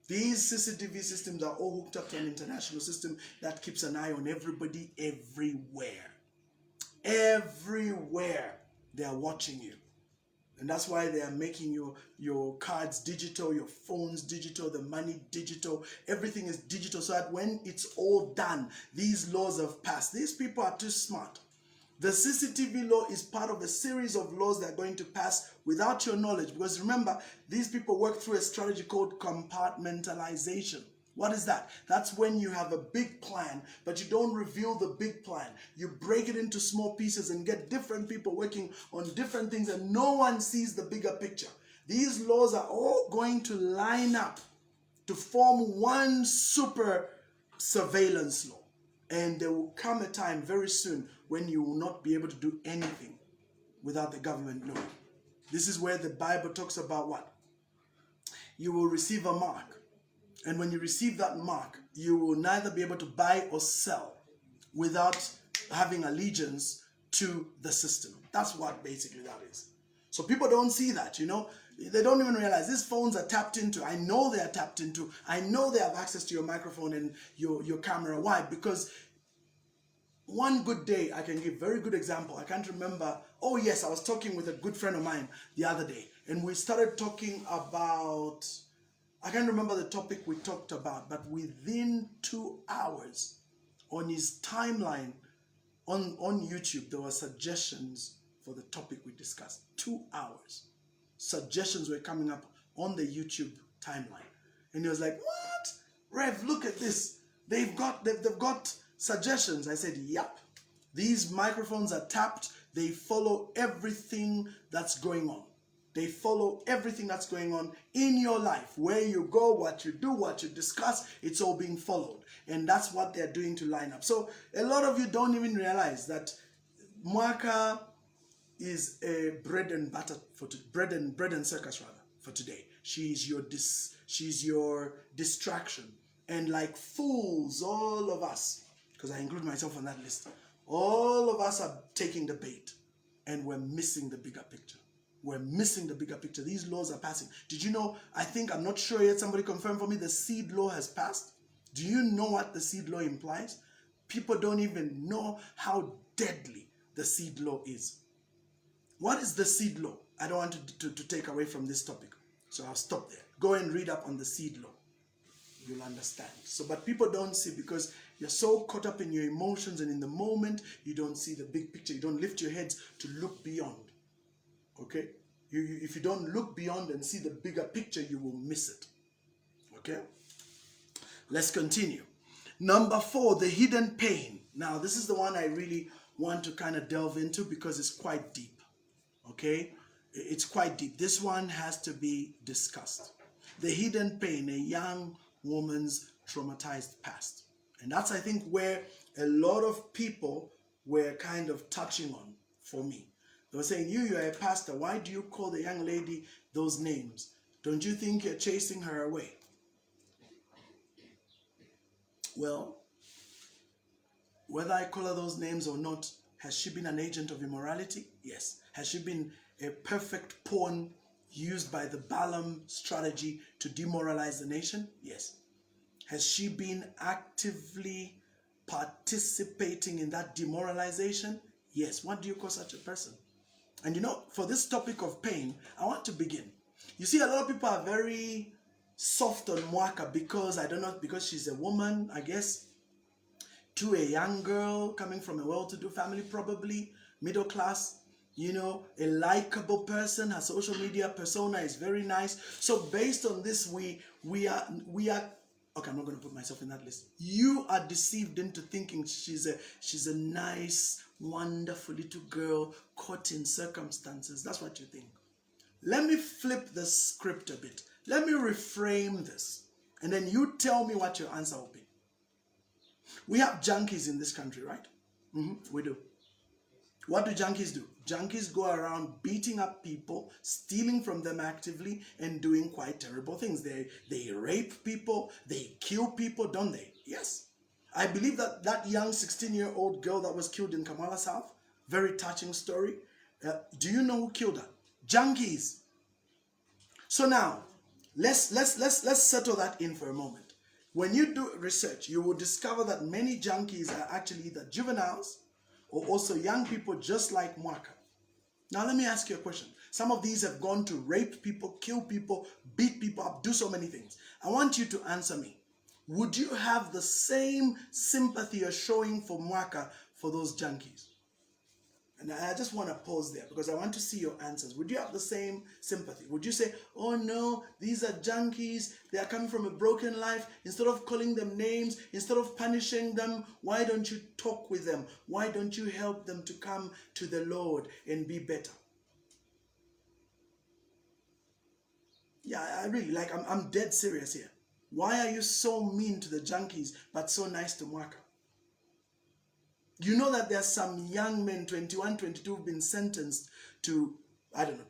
These CCTV systems are all hooked up to an international system that keeps an eye on everybody everywhere. Everywhere they are watching you. And that's why they are making your cards digital, your phones digital, the money digital. Everything is digital so that when it's all done, these laws have passed. These people are too smart. The CCTV law is part of a series of laws that are going to pass without your knowledge. Because remember, these people work through a strategy called compartmentalization. What is that? That's when you have a big plan, but you don't reveal the big plan. You break it into small pieces and get different people working on different things, and no one sees the bigger picture. These laws are all going to line up to form one super surveillance law. And there will come a time very soon when you will not be able to do anything without the government knowing. This is where the Bible talks about what? You will receive a mark. And when you receive that mark, you will neither be able to buy or sell without having allegiance to the system. That's what basically that is. So people don't see that, They don't even realize these phones are tapped into. I know they are tapped into. I know they have access to your microphone and your camera. Why? Because one good day, I can give very good example. I can't remember Oh yes, I was talking with a good friend of mine the other day, and we started talking about, I can't remember the topic we talked about, but within 2 hours on his timeline on YouTube, there were suggestions for the topic we discussed. 2 hours. Suggestions were coming up on the YouTube timeline. And he was like, what? Rev, look at this. They've got suggestions. I said, yep. These microphones are tapped. They follow everything that's going on. They follow everything that's going on in your life. Where you go, what you do, what you discuss, it's all being followed. And that's what they're doing to line up. So a lot of you don't even realize that Mwaka is a bread and butter for bread and circus rather for today. She's your distraction. And like fools, all of us, because I include myself on that list, all of us are taking the bait and we're missing the bigger picture. We're missing the bigger picture. These laws are passing. Did you know, I'm not sure yet, somebody confirmed for me, the seed law has passed. Do you know what the seed law implies? People don't even know how deadly the seed law is. What is the seed law? I don't want to take away from this topic, so I'll stop there. Go and read up on the seed law. You'll understand. So, but people don't see, because you're so caught up in your emotions and in the moment, you don't see the big picture. You don't lift your heads to look beyond. Okay? If you don't look beyond and see the bigger picture, you will miss it. Okay? Let's continue. Number 4, the hidden pain. Now, this is the one I really want to kind of delve into because it's quite deep. Okay? It's quite deep. This one has to be discussed. The hidden pain, a young woman's traumatized past. And that's, I think, where a lot of people were kind of touching on for me. They were saying, you're a pastor. Why do you call the young lady those names? Don't you think you're chasing her away? Well, whether I call her those names or not, has she been an agent of immorality? Yes. Has she been a perfect pawn used by the Balaam strategy to demoralize the nation? Yes. Has she been actively participating in that demoralization? Yes. What do you call such a person? And you know, for this topic of pain, I want to begin. You see, a lot of people are very soft on Mwaka because, I don't know, because she's a woman, I guess, to a young girl coming from a well-to-do family, probably, middle class, you know, a likable person. Her social media persona is very nice. So based on this, we are, okay, I'm not going to put myself in that list. You are deceived into thinking she's a nice, wonderful little girl caught in circumstances. That's what you think. Let me flip the script a bit. Let me reframe this. And then you tell me what your answer will be. We have junkies in this country, right? We do. What do junkies do? Junkies go around beating up people, stealing from them actively, and doing quite terrible things. They rape people, they kill people, don't they? Yes. I believe that young 16-year-old girl that was killed in Kamala South, very touching story. Do you know who killed her? Junkies. So now, let's settle that in for a moment. When you do research, you will discover that many junkies are actually either juveniles or also young people just like Mwaka. Now let me ask you a question. Some of these have gone to rape people, kill people, beat people up, do so many things. I want you to answer me. Would you have the same sympathy you're showing for Mwaka for those junkies? And I just want to pause there because I want to see your answers. Would you have the same sympathy? Would you say, oh no, these are junkies, they are coming from a broken life. Instead of calling them names, instead of punishing them, why don't you talk with them? Why don't you help them to come to the Lord and be better? Yeah, I really, I'm dead serious here. Why are you so mean to the junkies but so nice to Mwaka? You know that there are some young men, 21, 22, who've been sentenced to,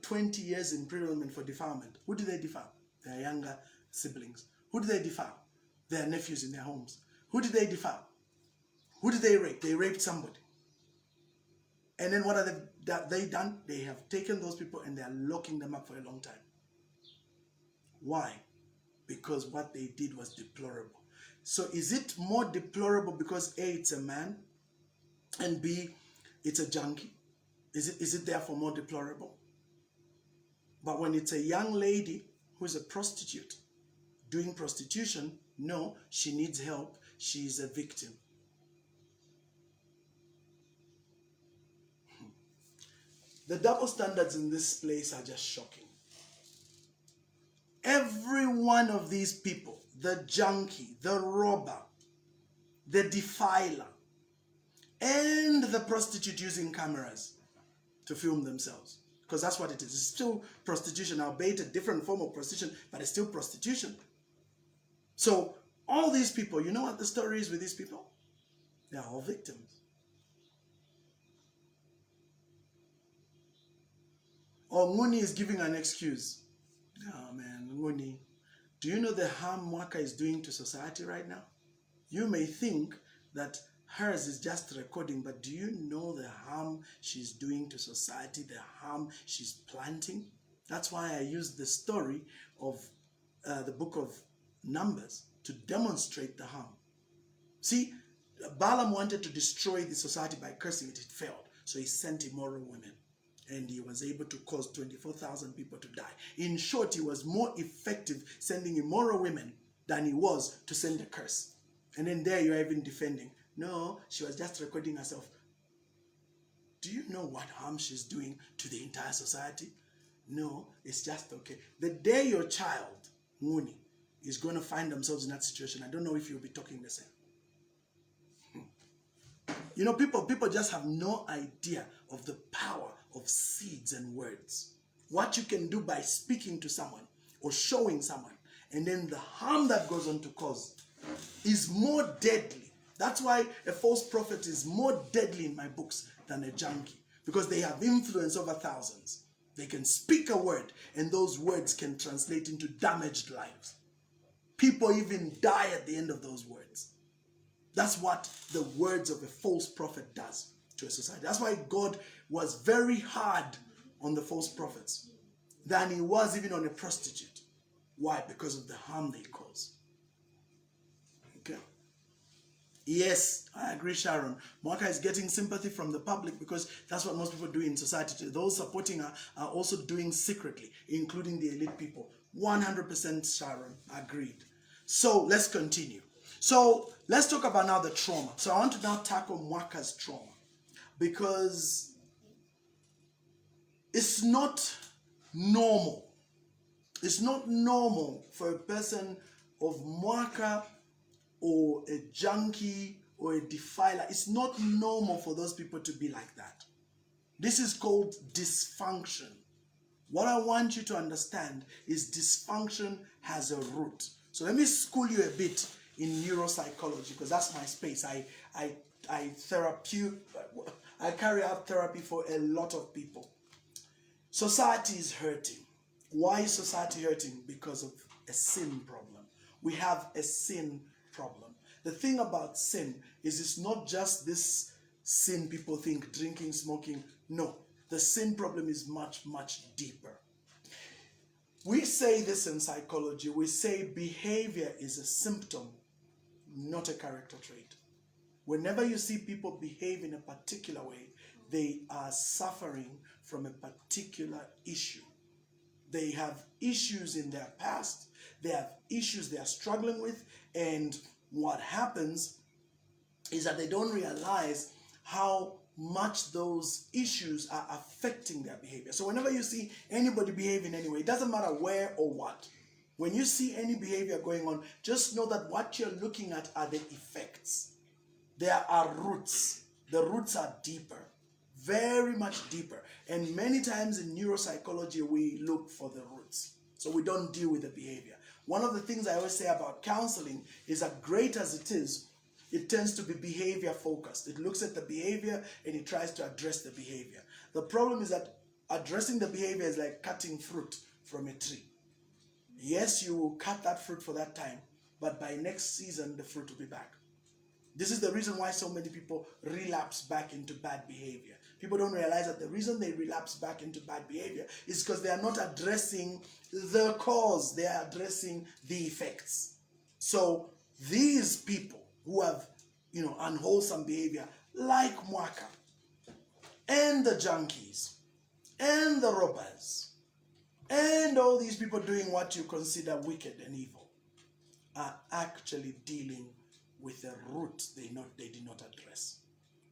20 years imprisonment for defilement. Who do they defile? Their younger siblings. Who do they defile? Their nephews in their homes. Who did they defile? Who did they rape? They raped somebody. And then what have they done? They have taken those people and they are locking them up for a long time. Why? Because what they did was deplorable. So is it more deplorable because A, it's a man, and B, it's a junkie? Is it therefore more deplorable? But when it's a young lady who is a prostitute doing prostitution, no, she needs help. She's a victim. The double standards in this place are just shocking. Every one of these people, the junkie, the robber, the defiler, and the prostitute using cameras to film themselves. Because that's what it is. It's still prostitution, albeit a different form of prostitution, but it's still prostitution. So all these people, you know what the story is with these people? They are all victims. Or Nguni is giving an excuse. Oh man, Nguni, do you know the harm Mwaka is doing to society right now? You may think that hers is just recording, but do you know the harm she's doing to society, the harm she's planting? That's why I used the story of the book of Numbers to demonstrate the harm. See, Balaam wanted to destroy the society by cursing it. It failed. So he sent immoral women. And he was able to cause 24,000 people to die. In short, he was more effective sending immoral women than he was to send a curse. And then there you're even defending. No, she was just recording herself. Do you know what harm she's doing to the entire society? No, it's just okay. The day your child, Nguni, is going to find themselves in that situation, I don't know if you'll be talking the same. You know, people just have no idea of the power of seeds and words. What you can do by speaking to someone or showing someone, and then the harm that goes on to cause is more deadly. That's why a false prophet is more deadly in my books than a junkie, because they have influence over thousands. They can speak a word, and those words can translate into damaged lives. People even die at the end of those words. That's what the words of a false prophet does to a society. That's why God was very hard on the false prophets than he was even on a prostitute. Why? Because of the harm they cause. Okay. Yes, I agree, Sharon. Mwaka is getting sympathy from the public because that's what most people do in society. Those supporting her are also doing secretly, including the elite people. 100% Sharon, agreed. So let's continue. So let's talk about now the trauma. So I want to now tackle Mwaka's trauma, because it's not normal. It's not normal for a person of Mwaka or a junkie or a defiler. It's not normal for those people to be like that. This is called dysfunction. What I want you to understand is dysfunction has a root. So let me school you a bit in neuropsychology, because that's my space. I carry out therapy for a lot of people. Society is hurting. Why is society hurting? Because of a sin problem. We have a sin problem. The thing about sin is it's not just this sin people think, drinking, smoking. No, the sin problem is much, much deeper. We say this in psychology. We say behavior is a symptom, not a character trait. Whenever you see people behave in a particular way, they are suffering from a particular issue. They have issues in their past. They have issues they are struggling with. And what happens is that they don't realize how much those issues are affecting their behavior. So whenever you see anybody behave in any way, it doesn't matter where or what. When you see any behavior going on, just know that what you're looking at are the effects. There are roots. The roots are deeper, very much deeper. And many times in neuropsychology, we look for the roots. So we don't deal with the behavior. One of the things I always say about counseling is that great as it is, it tends to be behavior focused. It looks at the behavior and it tries to address the behavior. The problem is that addressing the behavior is like cutting fruit from a tree. Yes, you will cut that fruit for that time, but by next season, the fruit will be back. This is the reason why so many people relapse back into bad behavior. People don't realize that the reason they relapse back into bad behavior is because they are not addressing the cause. They are addressing the effects. So these people who have, unwholesome behavior, like Mwaka, and the junkies and the robbers and all these people doing what you consider wicked and evil are actually dealing with a root they did not address.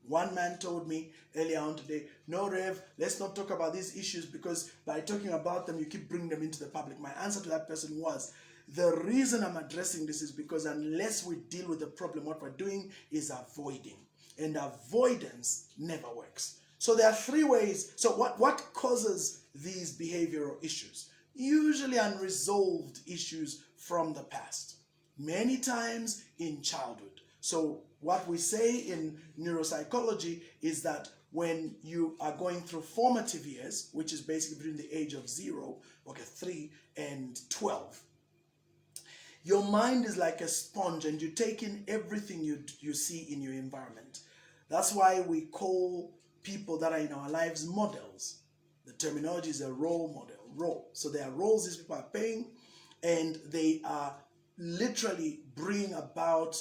One man told me earlier on today, no, Rev, let's not talk about these issues because by talking about them, you keep bringing them into the public. My answer to that person was, the reason I'm addressing this is because unless we deal with the problem, what we're doing is avoiding. And avoidance never works. So there are three ways. So what causes these behavioral issues? Usually unresolved issues from the past. Many times in childhood. So what we say in neuropsychology is that when you are going through formative years, which is basically between the age of 3 and 12, your mind is like a sponge and you take in everything you see in your environment. That's why we call people that are in our lives models. The terminology is a role model, role. So there are roles these people are playing, and they are literally bring about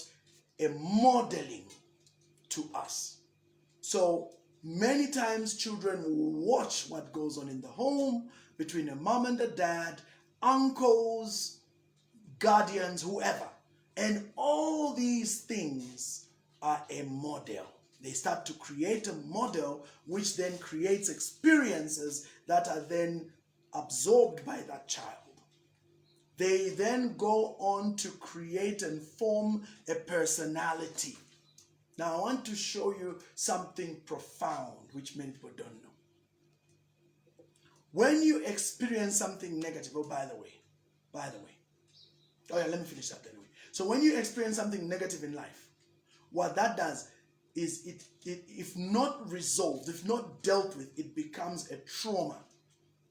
a modeling to us. So many times children will watch what goes on in the home between a mom and a dad, uncles, guardians, whoever. And all these things are a model. They start to create a model which then creates experiences that are then absorbed by that child. They then go on to create and form a personality. Now I want to show you something profound which many people don't know. When you experience something negative, oh, by the way, oh yeah, let me finish that anyway. So when you experience something negative in life, what that does is it if not resolved, if not dealt with, it becomes a trauma,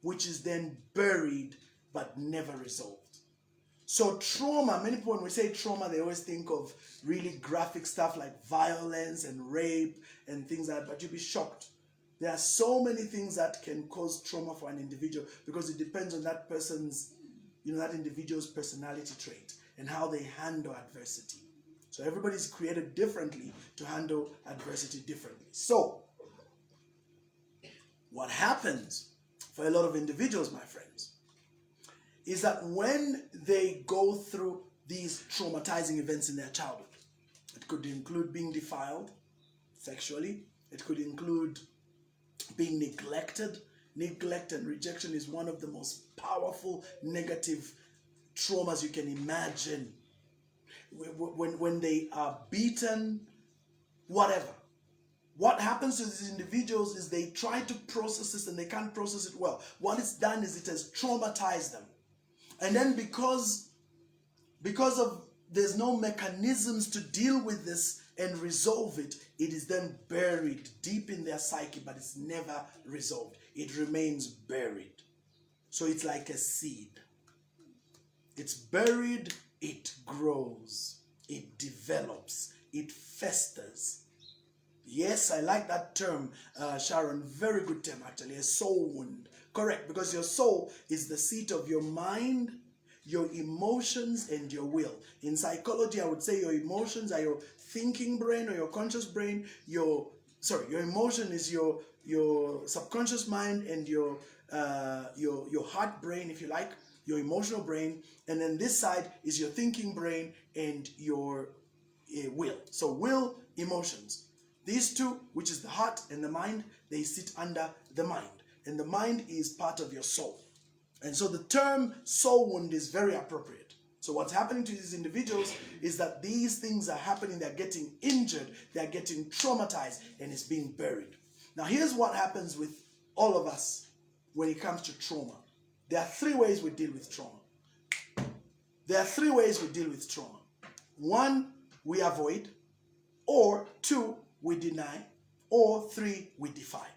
which is then buried but never resolved. So trauma, many people when we say trauma, they always think of really graphic stuff like violence and rape and things like that, but you'll be shocked. There are so many things that can cause trauma for an individual because it depends on that person's, that individual's personality trait and how they handle adversity. So everybody's created differently to handle adversity differently. So what happens for a lot of individuals, my friends, is that when they go through these traumatizing events in their childhood, it could include being defiled sexually, it could include being neglected. Neglect and rejection is one of the most powerful negative traumas you can imagine. When they are beaten, whatever. What happens to these individuals is they try to process this and they can't process it well. What it's done is it has traumatized them. And then because of there's no mechanisms to deal with this and resolve it, it is then buried deep in their psyche, but it's never resolved. It remains buried. So it's like a seed. It's buried, it grows, it develops, it festers. Yes, I like that term, Sharon. Very good term, actually. A soul wound. Correct, because your soul is the seat of your mind, your emotions, and your will. In psychology, I would say your emotions are your thinking brain or your conscious brain. Your emotion is your subconscious mind and your heart brain, if you like, your emotional brain. And then this side is your thinking brain and your will. So will, emotions. These two, which is the heart and the mind, they sit under the mind. And the mind is part of your soul. And so the term soul wound is very appropriate. So what's happening to these individuals is that these things are happening, they're getting injured, they're getting traumatized, and it's being buried. Now here's what happens with all of us when it comes to trauma. There are three ways we deal with trauma. One, we avoid, or two, we deny, or three, we defy.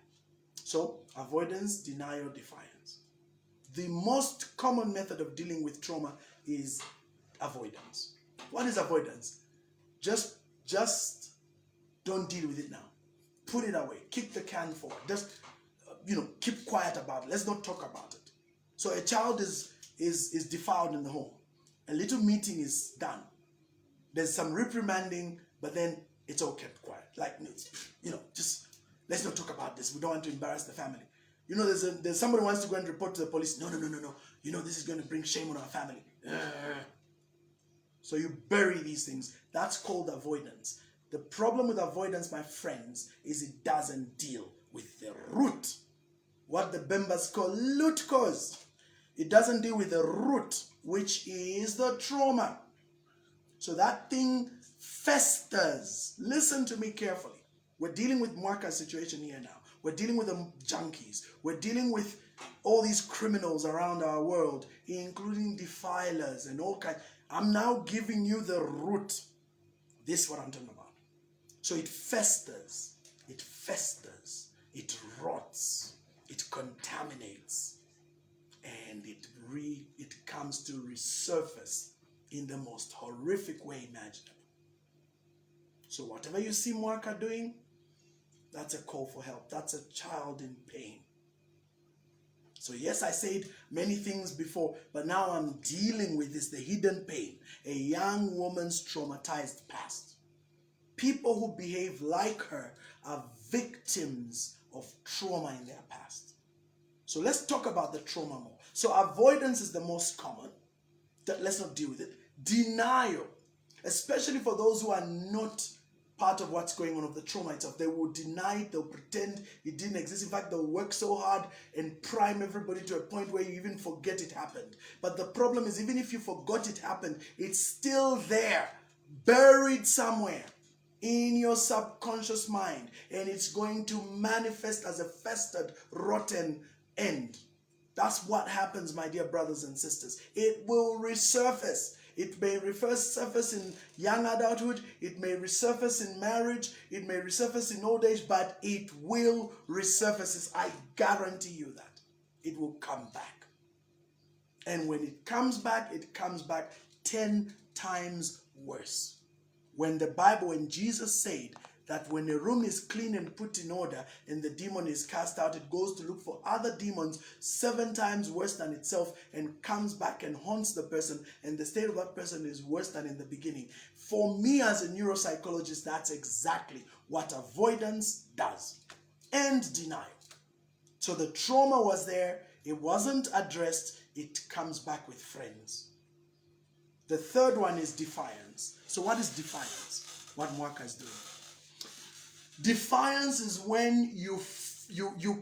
So avoidance, denial, defiance. The most common method of dealing with trauma is avoidance. What is avoidance? Just don't deal with it now. Put it away. Kick the can forward. Just keep quiet about it. Let's not talk about it. So a child is defiled in the home. A little meeting is done. There's some reprimanding, but then it's all kept quiet. Like, just Let's not talk about this. We don't want to embarrass the family. You know, there's somebody who wants to go and report to the police. No. You know, this is going to bring shame on our family. So you bury these things. That's called avoidance. The problem with avoidance, my friends, is it doesn't deal with the root. What the Bembas call root cause. It doesn't deal with the root, which is the trauma. So that thing festers. Listen to me carefully. We're dealing with Mwaka's situation here now. We're dealing with the junkies. We're dealing with all these criminals around our world, including defilers and all kinds. I'm now giving you the root. This is what I'm talking about. So it festers, it rots, it contaminates, and it comes to resurface in the most horrific way imaginable. So whatever you see Mwaka doing, that's a call for help. That's a child in pain. So yes, I said many things before, but now I'm dealing with this, the hidden pain, a young woman's traumatized past. People who behave like her are victims of trauma in their past. So let's talk about the trauma more. So avoidance is the most common. Let's not deal with it. Denial, especially for those who are not part of what's going on of the trauma itself. They will deny it, they'll pretend it didn't exist. In fact, they'll work so hard and prime everybody to a point where you even forget it happened. But the problem is, even if you forgot it happened, it's still there, buried somewhere in your subconscious mind, and it's going to manifest as a festered, rotten end. That's what happens, my dear brothers and sisters. It will resurface. It may resurface in young adulthood, it may resurface in marriage, it may resurface in old age, but it will resurface. I guarantee you that. It will come back. And when it comes back 10 times worse. When Jesus said that when a room is clean and put in order and the demon is cast out, it goes to look for other demons 7 times worse than itself and comes back and haunts the person, and the state of that person is worse than in the beginning. For me as a neuropsychologist, that's exactly what avoidance does. And denial. So the trauma was there, it wasn't addressed, it comes back with friends. The third one is defiance. So what is defiance? What Mwaka is doing. Defiance is when you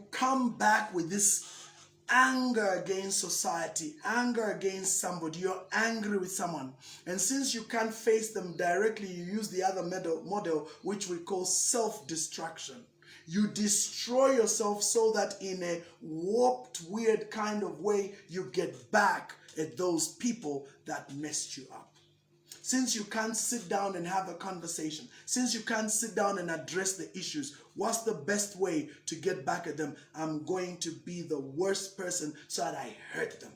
come back with this anger against society, anger against somebody. You're angry with someone. And since you can't face them directly, you use the other model, which we call self-destruction. You destroy yourself so that in a warped, weird kind of way, you get back at those people that messed you up. Since you can't sit down and have a conversation, since you can't sit down and address the issues, what's the best way to get back at them? I'm going to be the worst person so that I hurt them.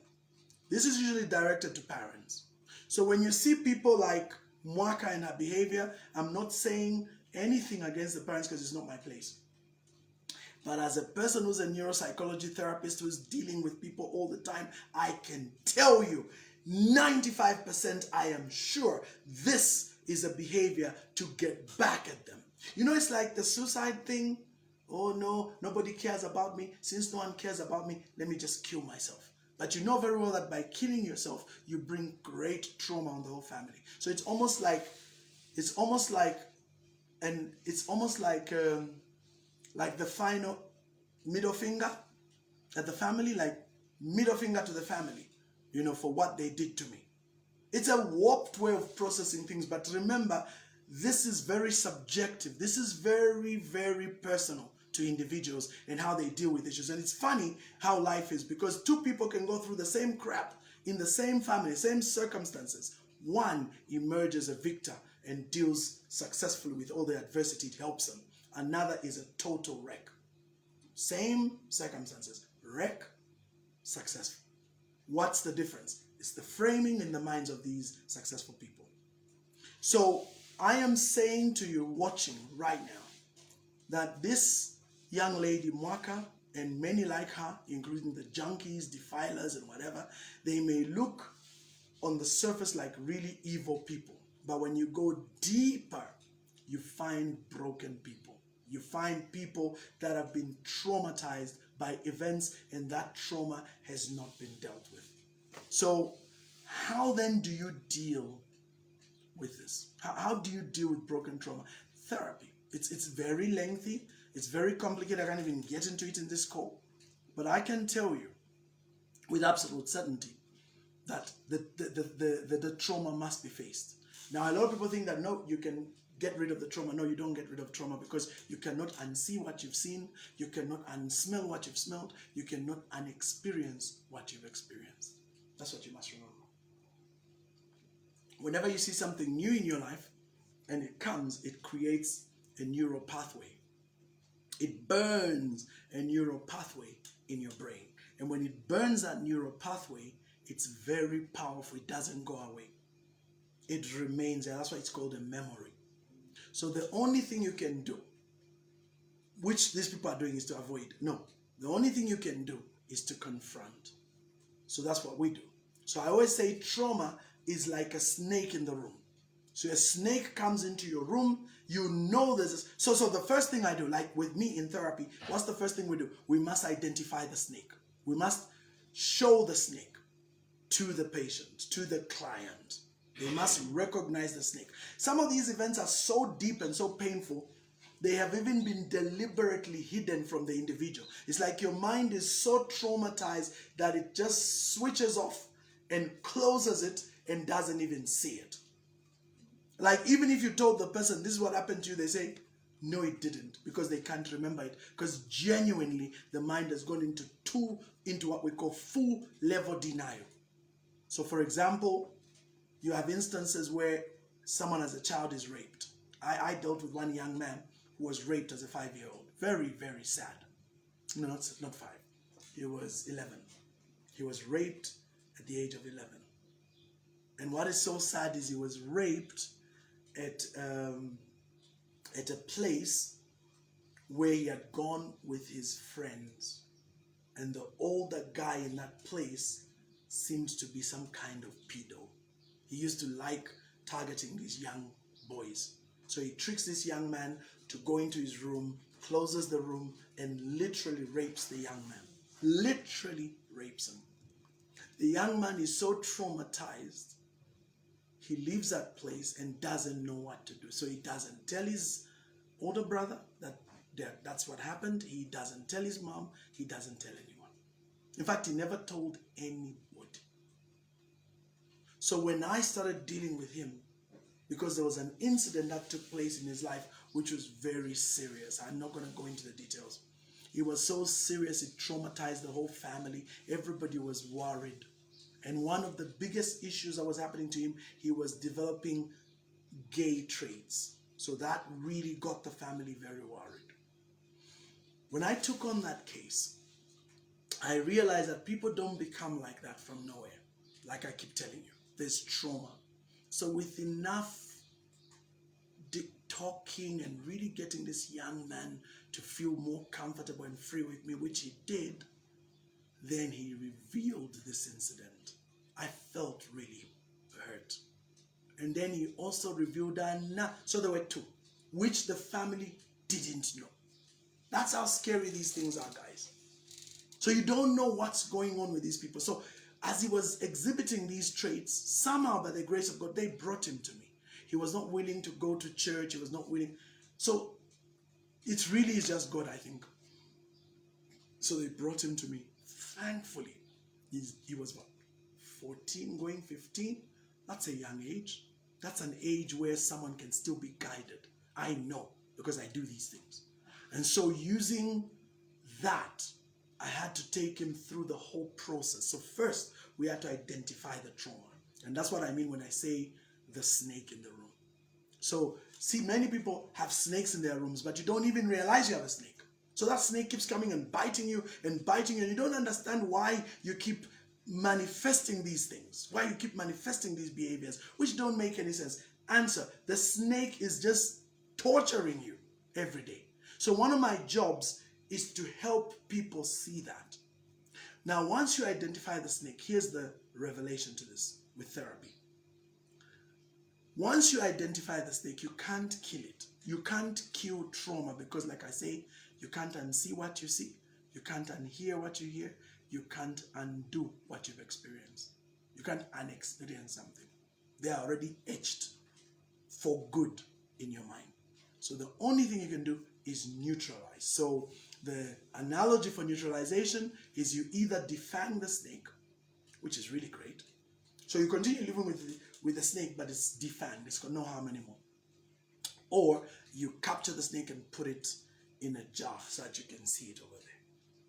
This is usually directed to parents. So when you see people like Mwaka and her behavior, I'm not saying anything against the parents because it's not my place. But as a person who's a neuropsychology therapist who's dealing with people all the time, I can tell you 95% I am sure this is a behavior to get back at them. You know, it's like the suicide thing. Oh no, nobody cares about me. Since no one cares about me, let me just kill myself. But you know very well that by killing yourself, you bring great trauma on the whole family. So it's almost like the final middle finger at the family, like middle finger to the family, you know, for what they did to me. It's a warped way of processing things, but remember, this is very subjective. This is very, very personal to individuals and how they deal with issues. And it's funny how life is, because two people can go through the same crap in the same family, same circumstances. One emerges a victor and deals successfully with all the adversity, it helps them. Another is a total wreck. Same circumstances, wreck, successful. What's the difference? It's the framing in the minds of these successful people. So I am saying to you watching right now that this young lady Mwaka and many like her, including the junkies, defilers and whatever, they may look on the surface like really evil people. But when you go deeper, you find broken people. You find people that have been traumatized by events and that trauma has not been dealt with. So how then do you deal with this? How do you deal with broken trauma? Therapy. It's very lengthy. It's very complicated. I can't even get into it in this call. But I can tell you with absolute certainty that the trauma must be faced. Now, a lot of people think that, no, you can get rid of the trauma. No, you don't get rid of trauma because you cannot unsee what you've seen. You cannot unsmell what you've smelled. You cannot unexperience what you've experienced. That's what you must remember. Whenever you see something new in your life and it comes, it creates a neural pathway. It burns a neural pathway in your brain. And when it burns that neural pathway, it's very powerful. It doesn't go away. It remains there. That's why it's called a memory. So the only thing you can do, which these people are doing, is to avoid. No, the only thing you can do is to confront. So that's what we do. So I always say trauma is like a snake in the room. So a snake comes into your room, you know there's this. So the first thing I do, like with me in therapy, what's the first thing we do? We must identify the snake. We must show the snake to the patient, to the client. They must recognize the snake. Some of these events are so deep and so painful, they have even been deliberately hidden from the individual. It's like your mind is so traumatized that it just switches off and closes it and doesn't even see it. Like even if you told the person this is what happened to you, they say, no, it didn't, because they can't remember it. Because genuinely, the mind has gone into what we call full level denial. So for example, you have instances where someone as a child is raped. I dealt with one young man who was raped as a 5-year-old. Very, very sad. No, not 5. He was 11. He was raped at the age of 11. And what is so sad is he was raped at a place where he had gone with his friends. And the older guy in that place seems to be some kind of pedo. He used to like targeting these young boys. So he tricks this young man to go into his room, closes the room, and literally rapes the young man. Literally rapes him. The young man is so traumatized, he leaves that place and doesn't know what to do. So he doesn't tell his older brother that's what happened. He doesn't tell his mom. He doesn't tell anyone. In fact, he never told anybody. So when I started dealing with him, because there was an incident that took place in his life which was very serious. I'm not going to go into the details. It was so serious, it traumatized the whole family. Everybody was worried. And one of the biggest issues that was happening to him, he was developing gay traits. So that really got the family very worried. When I took on that case, I realized that people don't become like that from nowhere. Like I keep telling you, there's trauma. So with enough talking and really getting this young man to feel more comfortable and free with me, which he did, then he revealed this incident. I felt really hurt. And then he also revealed so there were 2, which the family didn't know. That's how scary these things are, guys. So you don't know what's going on with these people. So as he was exhibiting these traits, somehow by the grace of God, they brought him to me. He was not willing to go to church. He was not willing. So it really is just God, I think. So they brought him to me. Thankfully, he was what, 14 going 15? That's a young age. That's an age where someone can still be guided. I know, because I do these things. And so using that, I had to take him through the whole process. So first, we had to identify the trauma. And that's what I mean when I say the snake in the room. So, see, many people have snakes in their rooms, but you don't even realize you have a snake. So that snake keeps coming and biting you, and you don't understand why you keep manifesting these things, why you keep manifesting these behaviors, which don't make any sense. Answer: the snake is just torturing you every day. So one of my jobs is to help people see that. Now, once you identify the snake, here's the revelation to this with therapy. Once you identify the snake, you can't kill it. You can't kill trauma because, like I say, you can't unsee what you see. You can't unhear what you hear. You can't undo what you've experienced. You can't unexperience something. They are already etched for good in your mind. So the only thing you can do is neutralize. So the analogy for neutralization is you either defang the snake, which is really great. So you continue living with the snake, but it's defanged. It's got no harm anymore. Or you capture the snake and put it in a jar so that you can see it over there.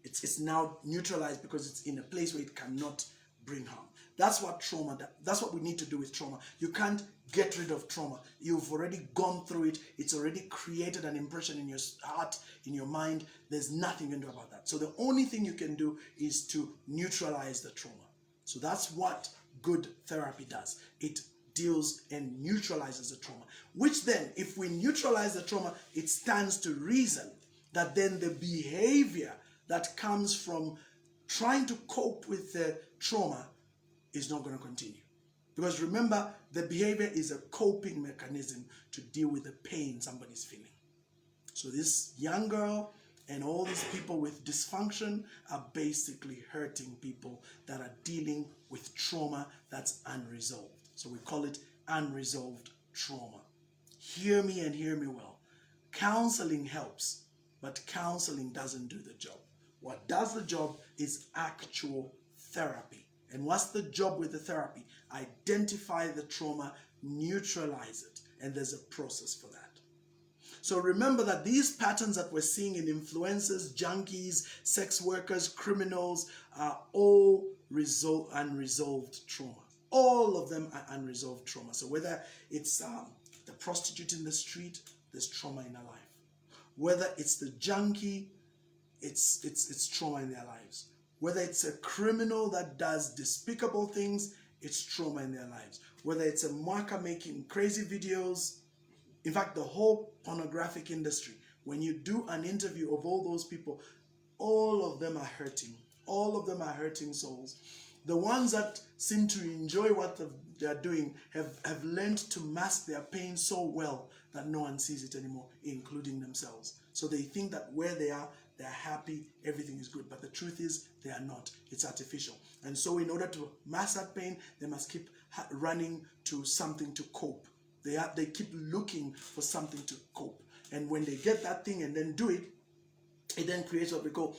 It's now neutralized because it's in a place where it cannot bring harm. That's what trauma does. That's what we need to do with trauma. You can't get rid of trauma. You've already gone through it. It's already created an impression in your heart, in your mind. There's nothing you can do about that. So the only thing you can do is to neutralize the trauma. So that's what good therapy does. It deals and neutralizes the trauma. Which then, if we neutralize the trauma, it stands to reason that then the behavior that comes from trying to cope with the trauma is not going to continue. Because remember, the behavior is a coping mechanism to deal with the pain somebody's feeling. So this young girl and all these people with dysfunction are basically hurting people that are dealing with trauma that's unresolved. So we call it unresolved trauma. Hear me and hear me well. Counseling helps, but counseling doesn't do the job. What does the job is actual therapy. And what's the job with the therapy? Identify the trauma, neutralize it, and there's a process for that. So remember that these patterns that we're seeing in influencers, junkies, sex workers, criminals are all unresolved trauma. All of them are unresolved trauma. So whether it's the prostitute in the street, there's trauma in their life. Whether it's the junkie, it's trauma in their lives. Whether it's a criminal that does despicable things, it's trauma in their lives. Whether it's a Mwaka making crazy videos, in fact, the whole pornographic industry, when you do an interview of all those people, all of them are hurting. All of them are hurting souls. The ones that seem to enjoy what they're doing have learned to mask their pain so well that no one sees it anymore, including themselves. So they think that where they are, they're happy, everything is good. But the truth is, they are not. It's artificial. And so in order to mask that pain, they must keep running to something to cope. They keep looking for something to cope. And when they get that thing and then do it, it then creates what we call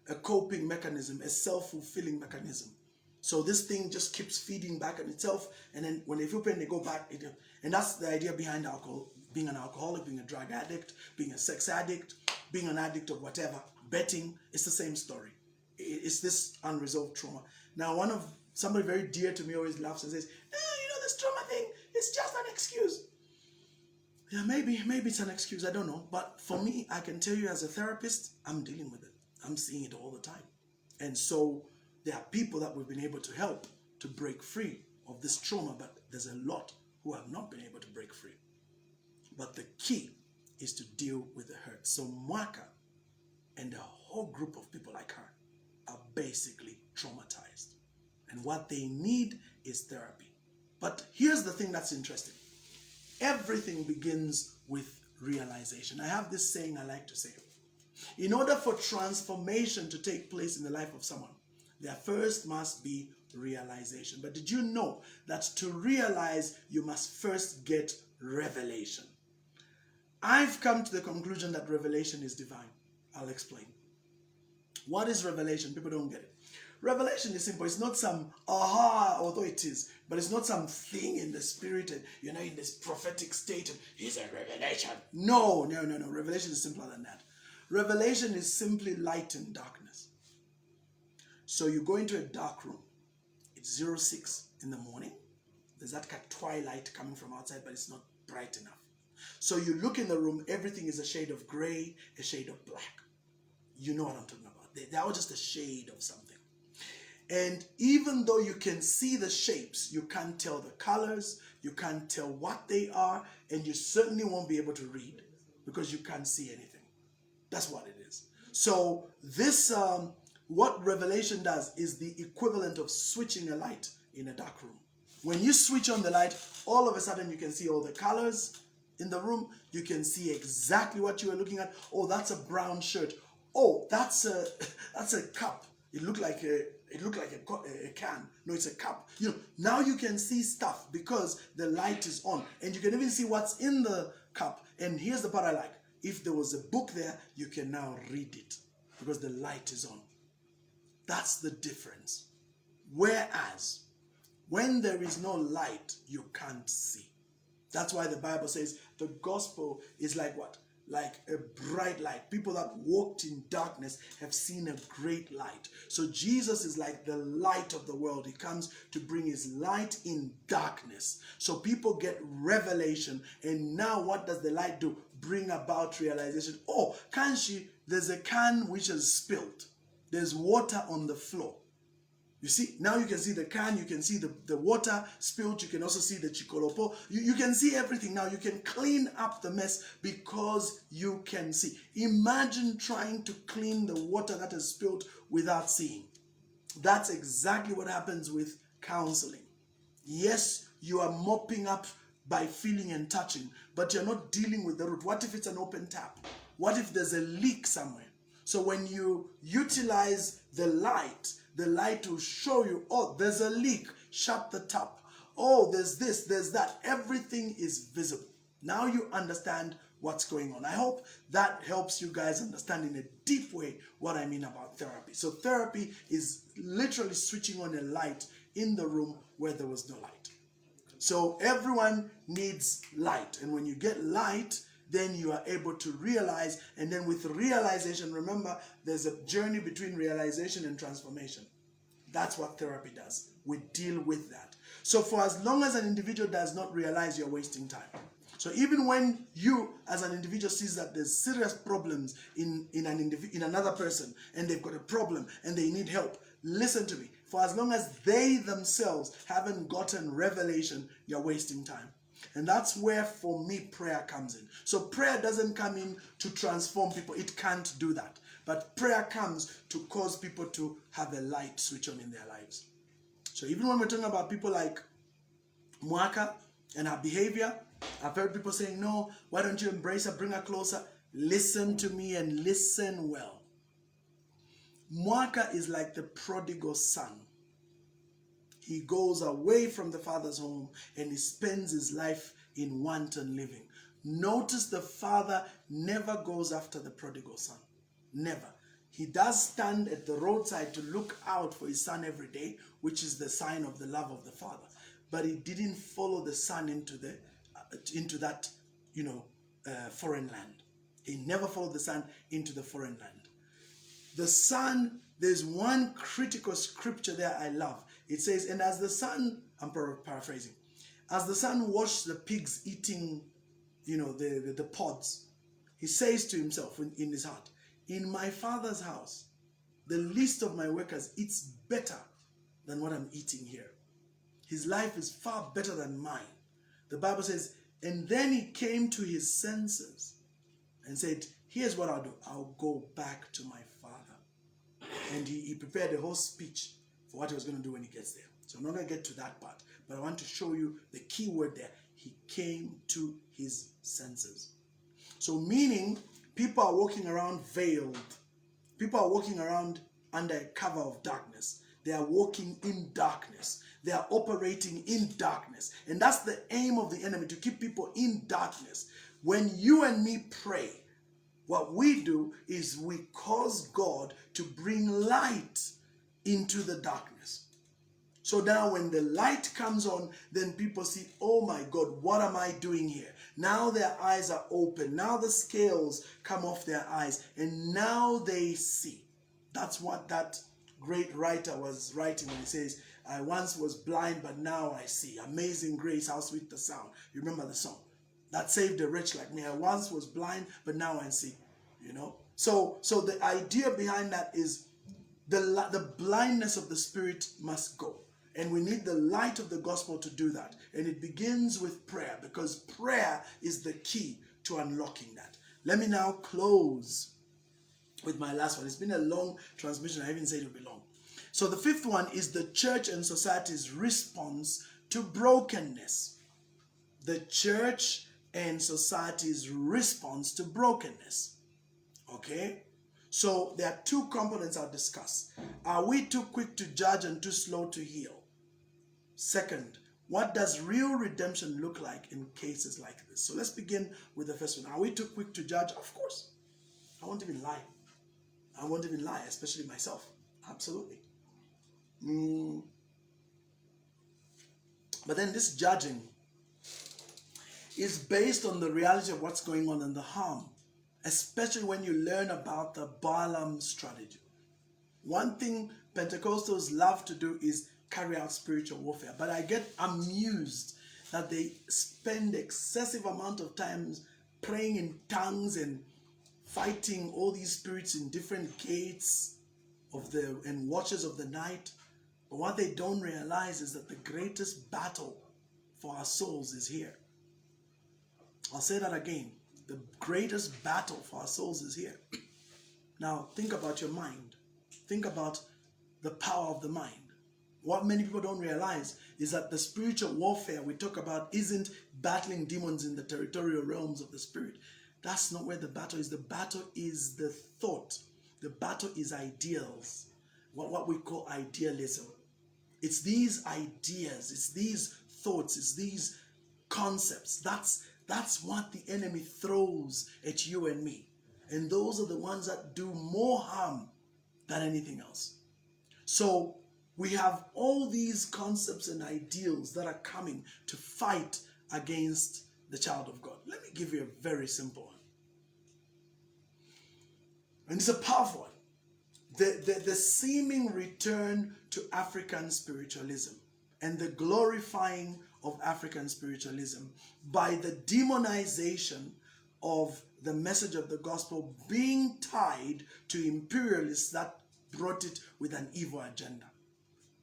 a coping mechanism, a self-fulfilling mechanism. So this thing just keeps feeding back on itself, and then when they feel pain, they go back. And that's the idea behind alcohol. Being an alcoholic, being a drug addict, being a sex addict, being an addict of whatever, betting, it's the same story. It's this unresolved trauma. Now, somebody very dear to me always laughs and says, this trauma thing, it's just an excuse. Yeah, maybe it's an excuse, I don't know. But for me, I can tell you as a therapist, I'm dealing with it. I'm seeing it all the time. And so there are people that we've been able to help to break free of this trauma, but there's a lot who have not been able to break free. But the key is to deal with the hurt. So Mwaka and a whole group of people like her are basically traumatized. And what they need is therapy. But here's the thing that's interesting. Everything begins with realization. I have this saying I like to say. In order for transformation to take place in the life of someone, there first must be realization. But did you know that to realize, you must first get revelation? I've come to the conclusion that revelation is divine. I'll explain. What is revelation? People don't get it. Revelation is simple. It's not some although it is, but it's not some thing in the spirit and, in this prophetic state. It's a revelation. No. Revelation is simpler than that. Revelation is simply light in darkness. So you go into a dark room. It's 06 in the morning. There's that kind of twilight coming from outside, but it's not bright enough. So you look in the room, everything is a shade of gray, a shade of black. You know what I'm talking about. They're all just a shade of something. And even though you can see the shapes, you can't tell the colors, you can't tell what they are, and you certainly won't be able to read because you can't see anything. That's what it is. So this, what revelation does is the equivalent of switching a light in a dark room. When you switch on the light, all of a sudden you can see all the colors in the room. You can see exactly what you were looking at. Oh, that's a brown shirt. Oh, that's a cup. It looked like a can. No, it's a cup. Now you can see stuff because the light is on, and you can even see what's in the cup. And here's the part I like: if there was a book there, you can now read it because the light is on. That's the difference. Whereas when there is no light, you can't see. That's why the Bible says the gospel is like what? Like a bright light. People that walked in darkness have seen a great light. So Jesus is like the light of the world. He comes to bring his light in darkness. So people get revelation. And now what does the light do? Bring about realization. Oh, there's a can which is spilled. There's water on the floor. You see, now you can see the can, you can see the water spilled, you can also see the chikolopo. You can see everything now. You can clean up the mess because you can see. Imagine trying to clean the water that is spilled without seeing. That's exactly what happens with counseling. Yes, you are mopping up by feeling and touching, but you're not dealing with the root. What if it's an open tap? What if there's a leak somewhere? So when you utilize the light will show you, oh, there's a leak, shut the tap. Oh, there's this, there's that. Everything is visible. Now you understand what's going on. I hope that helps you guys understand in a deep way what I mean about therapy. So therapy is literally switching on a light in the room where there was no light. So everyone needs light. And when you get light, then you are able to realize, and then with realization, remember, there's a journey between realization and transformation. That's what therapy does. We deal with that. So for as long as an individual does not realize, you're wasting time. So even when you, as an individual, sees that there's serious problems in another person, and they've got a problem and they need help, listen to me. For as long as they themselves haven't gotten revelation, you're wasting time. And that's where, for me, prayer comes in. So prayer doesn't come in to transform people. It can't do that. But prayer comes to cause people to have a light switch on in their lives. So even when we're talking about people like Mwaka and her behavior, I've heard people saying, no, why don't you embrace her, bring her closer? Listen to me and listen well. Mwaka is like the prodigal son. He goes away from the father's home and he spends his life in wanton living. Notice the father never goes after the prodigal son. Never. He does stand at the roadside to look out for his son every day, which is the sign of the love of the father. But he didn't follow the son into that foreign land. He never followed the son into the foreign land. The son, there's one critical scripture there I love. It says, and as the son, I'm paraphrasing, as the son watched the pigs eating, the pods, he says to himself in his heart, in my father's house, the least of my workers eats better than what I'm eating here. His life is far better than mine. The Bible says, and then he came to his senses and said, here's what I'll do. I'll go back to my father. And he prepared a whole speech for what he was going to do when he gets there. So I'm not going to get to that part, but I want to show you the key word there. He came to his senses. So meaning, people are walking around veiled. People are walking around under a cover of darkness. They are walking in darkness. They are operating in darkness. And that's the aim of the enemy, to keep people in darkness. When you and me pray, what we do is we cause God to bring light into the darkness. So now when the light comes on, then people see, oh my God, what am I doing here? Now their eyes are open. Now the scales come off their eyes, and now they see. That's what that great writer was writing when he says, I once was blind, but now I see. Amazing grace, how sweet the sound. You remember the song? That saved a wretch like me. I once was blind, but now I see. So the idea behind that is the blindness of the spirit must go. And we need the light of the gospel to do that. And it begins with prayer, because prayer is the key to unlocking that. Let me now close with my last one. It's been a long transmission. I even said it would be long. So the fifth one is the church and society's response to brokenness. The church and society's response to brokenness. Okay? So there are two components I'll discuss. Are we too quick to judge and too slow to heal? Second, what does real redemption look like in cases like this? So let's begin with the first one. Are we too quick to judge? Of course. I won't even lie. I won't even lie, especially myself. Absolutely. But then this judging is based on the reality of what's going on and the harm, especially when you learn about the Balaam strategy. One thing Pentecostals love to do is carry out spiritual warfare, but I get amused that they spend excessive amount of time praying in tongues and fighting all these spirits in different gates and watches of the night. But what they don't realize is that the greatest battle for our souls is here. I'll say that again. The greatest battle for our souls is here. Now, think about your mind. Think about the power of the mind. What many people don't realize is that the spiritual warfare we talk about isn't battling demons in the territorial realms of the spirit. That's not where the battle is. The battle is the thought. The battle is ideals. What we call idealism. It's these ideas. It's these thoughts. It's these concepts. That's what the enemy throws at you and me. And those are the ones that do more harm than anything else. So we have all these concepts and ideals that are coming to fight against the child of God. Let me give you a very simple one. And it's a powerful one. The seeming return to African spiritualism and the glorifying of African spiritualism by the demonization of the message of the gospel being tied to imperialists that brought it with an evil agenda.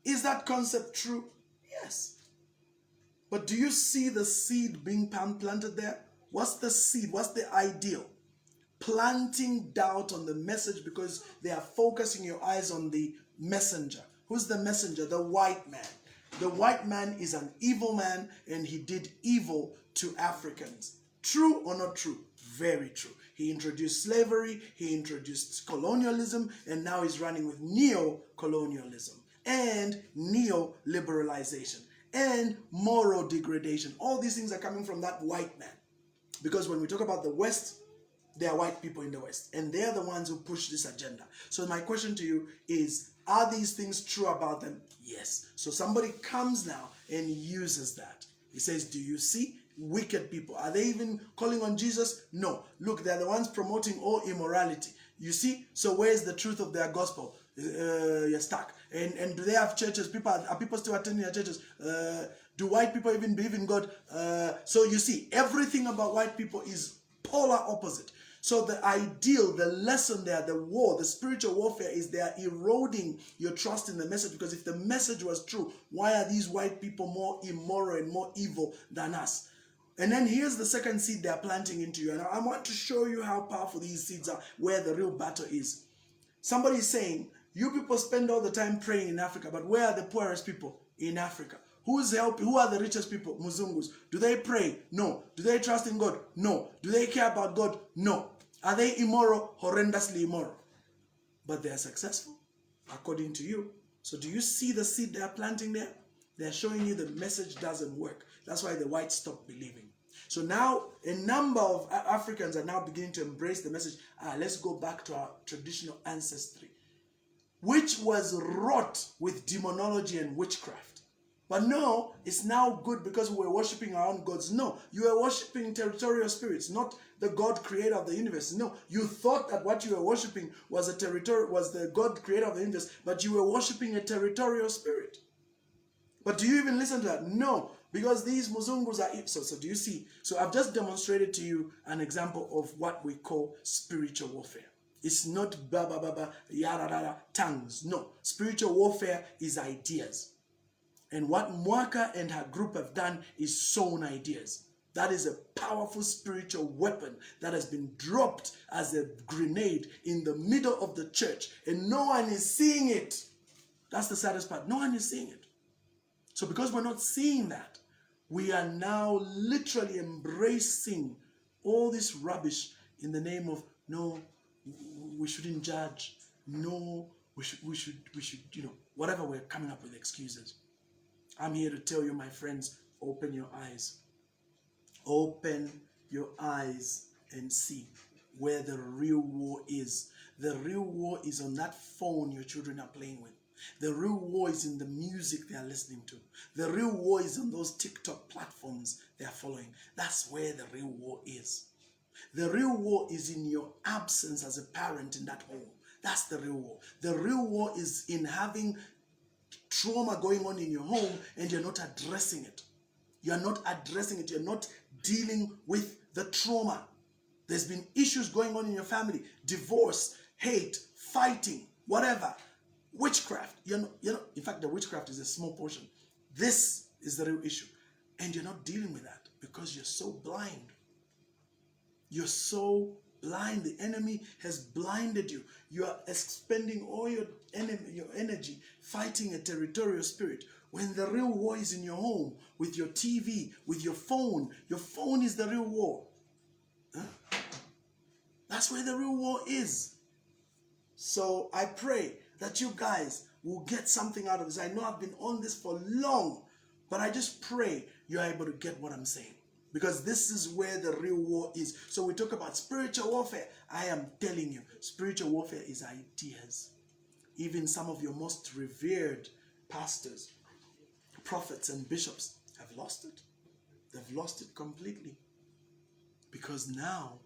Is that concept true? Yes. But do you see the seed being planted there? What's the seed? What's the ideal? Planting doubt on the message because they are focusing your eyes on the messenger. Who's the messenger? The white man. The white man is an evil man and he did evil to Africans. True or not true? Very true. He introduced slavery, he introduced colonialism, and now he's running with neo-colonialism and neo-liberalization and moral degradation. All these things are coming from that white man. Because when we talk about the West, there are white people in the West, and they're the ones who push this agenda. So my question to you is, are these things true about them? Yes. So somebody comes now and uses that. He says, do you see wicked people? Are they even calling on Jesus? No. Look, they're the ones promoting all immorality. You see? So where's the truth of their gospel? You're stuck. And do they have churches? Are people still attending their churches? Do white people even believe in God? So you see, everything about white people is polar opposite. So the ideal, the lesson there, the war, the spiritual warfare is they are eroding your trust in the message, because if the message was true, why are these white people more immoral and more evil than us? And then here's the second seed they are planting into you. And I want to show you how powerful these seeds are, where the real battle is. Somebody is saying, you people spend all the time praying in Africa, but where are the poorest people in Africa? Who's helping? Who are the richest people? Muzungus. Do they pray? No. Do they trust in God? No. Do they care about God? No. Are they immoral? Horrendously immoral. But they are successful, according to you. So do you see the seed they are planting there? They are showing you the message doesn't work. That's why the whites stopped believing. So now a number of Africans are now beginning to embrace the message. Let's go back to our traditional ancestry, which was wrought with demonology and witchcraft. But no, it's now good because we're worshiping our own gods. No, you are worshiping territorial spirits, not the God creator of the universe. No, you thought that what you were worshiping was the God creator of the universe, but you were worshiping a territorial spirit. But do you even listen to that? No, because these Muzungus are so do you see? So I've just demonstrated to you an example of what we call spiritual warfare. It's not yada tongues. No, spiritual warfare is ideas. And what Mwaka and her group have done is sown ideas. That is a powerful spiritual weapon that has been dropped as a grenade in the middle of the church. And no one is seeing it. That's the saddest part. No one is seeing it. So because we're not seeing that, we are now literally embracing all this rubbish in the name of, no, we shouldn't judge. No, we should, whatever, we're coming up with excuses. I'm here to tell you, my friends, open your eyes. Open your eyes and see where the real war is. The real war is on that phone your children are playing with. The real war is in the music they are listening to. The real war is on those TikTok platforms they are following. That's where the real war is. The real war is in your absence as a parent in that home. That's the real war. The real war is in having trauma going on in your home and you're not addressing it. You're not addressing it. You're not dealing with the trauma. There's been issues going on in your family. Divorce, hate, fighting, whatever. Witchcraft. In fact, the witchcraft is a small portion. This is the real issue. And you're not dealing with that because you're so blind. You're so blind. The enemy has blinded you. You are expending all your energy fighting a territorial spirit when the real war is in your home, with your TV, with your phone. Your phone is the real war. Huh? That's where the real war is. So I pray that you guys will get something out of this. I know I've been on this for long, but I just pray you're able to get what I'm saying. Because this is where the real war is. So we talk about spiritual warfare. I am telling you, spiritual warfare is ideas. Even some of your most revered pastors, prophets, and bishops have lost it. They've lost it completely. Because now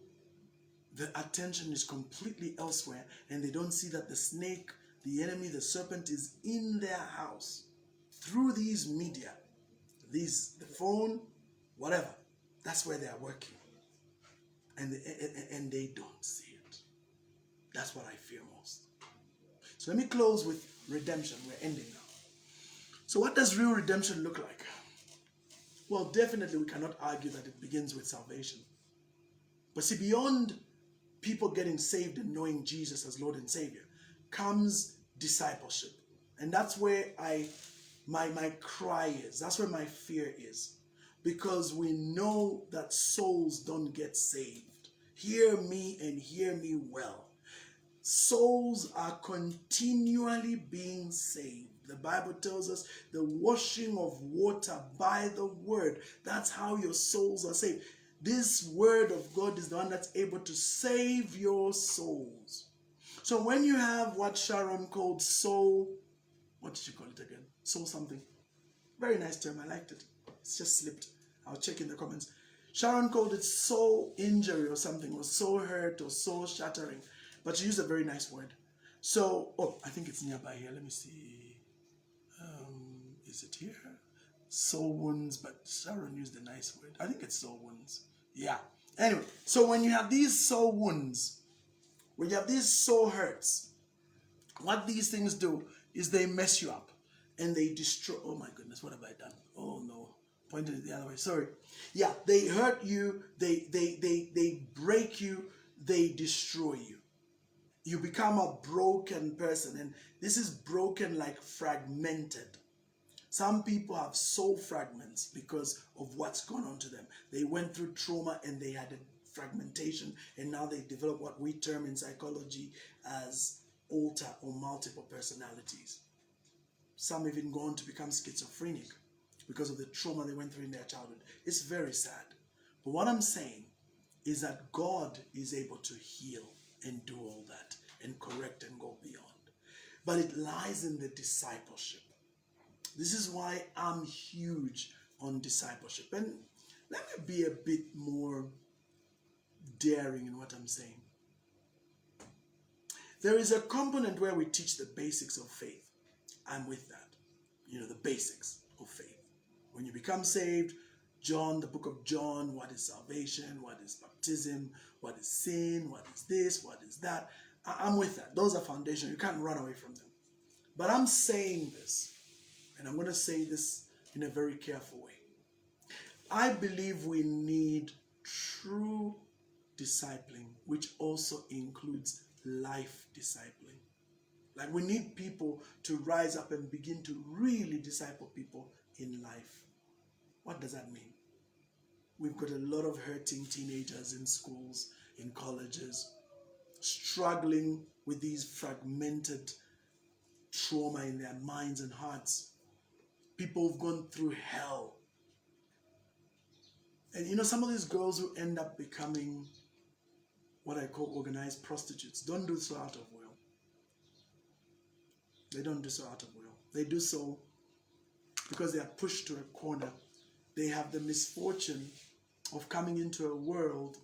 the attention is completely elsewhere and they don't see that the snake, the enemy, the serpent is in their house through these media, the phone, whatever. That's where they are working. And they don't see it. That's what I fear most. So let me close with redemption. We're ending now. So what does real redemption look like? Well, definitely we cannot argue that it begins with salvation. But see, beyond people getting saved and knowing Jesus as Lord and Savior comes discipleship. And that's where my cry is. That's where my fear is. Because we know that souls don't get saved. Hear me and hear me well. Souls are continually being saved. The Bible tells us the washing of water by the word. That's how your souls are saved. This word of God is the one that's able to save your souls. So when you have what Sharon called soul, what did you call it again? Soul something. Very nice term. I liked it. It's just slipped. I'll check in the comments. Sharon called it soul injury or something, or soul hurt or soul shattering. But she used a very nice word. So, I think it's nearby here. Let me see. Is it here? Soul wounds, but Sharon used a nice word. I think it's soul wounds. Yeah. Anyway, so when you have these soul wounds, when you have these soul hurts, what these things do is they mess you up and they destroy. Oh my goodness, what have I done? Oh no, pointed it the other way. Sorry. Yeah, they hurt you, they break you, they destroy you. You become a broken person, and this is broken like fragmented. Some people have soul fragments because of what's gone on to them. They went through trauma and they had a fragmentation, and now they develop what we term in psychology as alter or multiple personalities. Some even go on to become schizophrenic because of the trauma they went through in their childhood. It's very sad. But what I'm saying is that God is able to heal and do all that and correct and go beyond. But it lies in the discipleship. This is why I'm huge on discipleship. And let me be a bit more daring in what I'm saying. There is a component where we teach the basics of faith. I'm with that. The basics of faith. When you become saved, John, the book of John, what is salvation, what is baptism, what is sin, what is this, what is that. I'm with that. Those are foundational. You can't run away from them. But I'm saying this, and I'm going to say this in a very careful way. I believe we need true discipling, which also includes life discipling. Like, we need people to rise up and begin to really disciple people in life. What does that mean? We've got a lot of hurting teenagers in schools, in colleges, struggling with these fragmented trauma in their minds and hearts. People who've gone through hell. And you know, some of these girls who end up becoming what I call organized prostitutes don't do so out of will. They don't do so out of will. They do so because they are pushed to a corner. They have the misfortune of coming into a world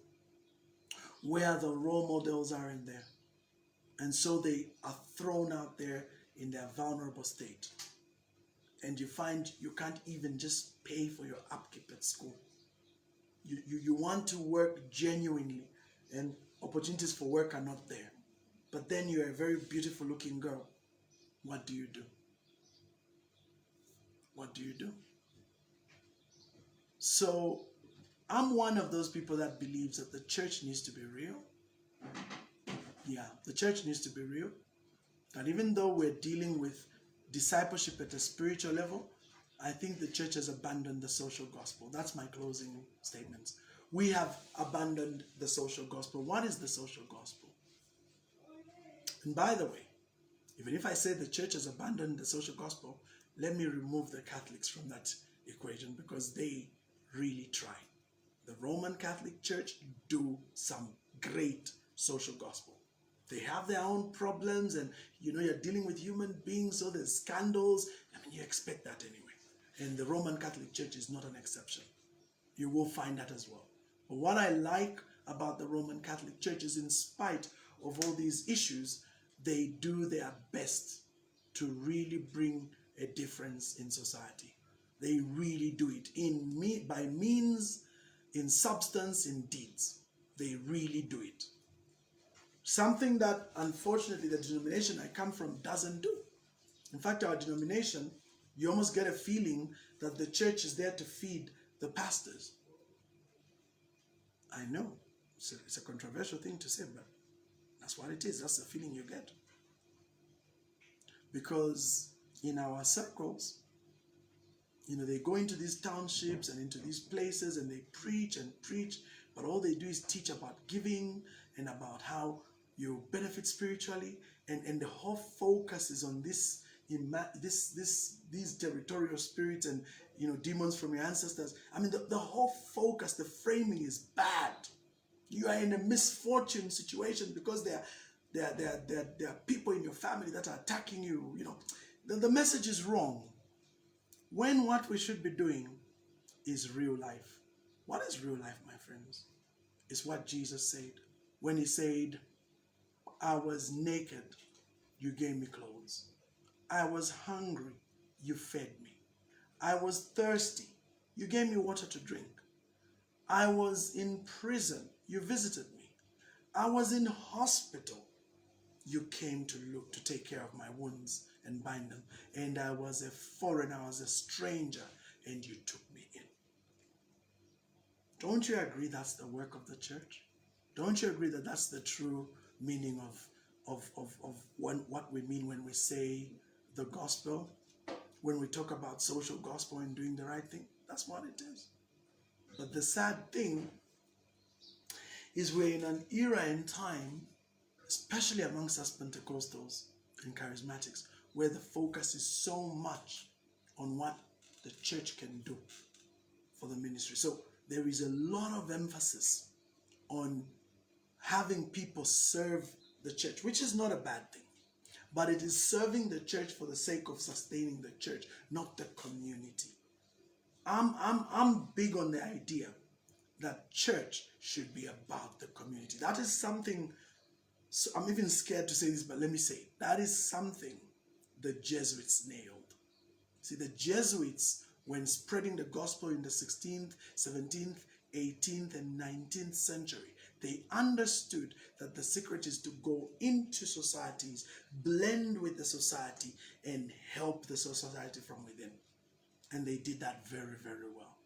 where the role models aren't there. And so they are thrown out there in their vulnerable state. And you find you can't even just pay for your upkeep at school. You want to work genuinely, and opportunities for work are not there. But then you're a very beautiful looking girl. What do you do? What do you do? So I'm one of those people that believes that the church needs to be real. Yeah, the church needs to be real. And even though we're dealing with discipleship at a spiritual level, I think the church has abandoned the social gospel. That's my closing statements. We have abandoned the social gospel. What is the social gospel? And by the way, even if I say the church has abandoned the social gospel, let me remove the Catholics from that equation, because they really try. The Roman Catholic Church do some great social gospel. They have their own problems, and you know, you're dealing with human beings, so there's scandals. I mean, you expect that anyway. And the Roman Catholic Church is not an exception. You will find that as well. But what I like about the Roman Catholic Church is, in spite of all these issues, they do their best to really bring a difference in society. They really do it by means, in substance, in deeds. They really do it. Something that, unfortunately, the denomination I come from doesn't do. In fact, our denomination, you almost get a feeling that the church is there to feed the pastors. I know, it's a controversial thing to say, but that's what it is. That's the feeling you get. Because in our circles, you know, they go into these townships and into these places and they preach and preach, but all they do is teach about giving and about how you benefit spiritually, and the whole focus is on these territorial spirits and, you know, demons from your ancestors. I mean, the whole focus, the framing is bad. You are in a misfortune situation because there are people in your family that are attacking you. You know, the message is wrong. When what we should be doing is real life. What is real life, my friends? It's what Jesus said when he said, I was naked, you gave me clothes. I was hungry, you fed me. I was thirsty, you gave me water to drink. I was in prison, you visited me. I was in hospital, you came to take care of my wounds and bind them. And I was a foreigner, I was a stranger, and you took me in. Don't you agree that's the work of the church? Don't you agree that that's the true meaning of what we mean when we say the gospel? When we talk about social gospel and doing the right thing, that's what it is. But the sad thing is we're in an era and time, especially amongst us Pentecostals and charismatics, where the focus is so much on what the church can do for the ministry. So there is a lot of emphasis on having people serve the church, which is not a bad thing. But it is serving the church for the sake of sustaining the church, not the community. I'm big on the idea that church should be about the community. That is something, so I'm even scared to say this, but let me say it. That is something the Jesuits nailed. See, the Jesuits, when spreading the gospel in the 16th, 17th, 18th, and 19th century, they understood that the secret is to go into societies, blend with the society, and help the society from within. And they did that very, very well.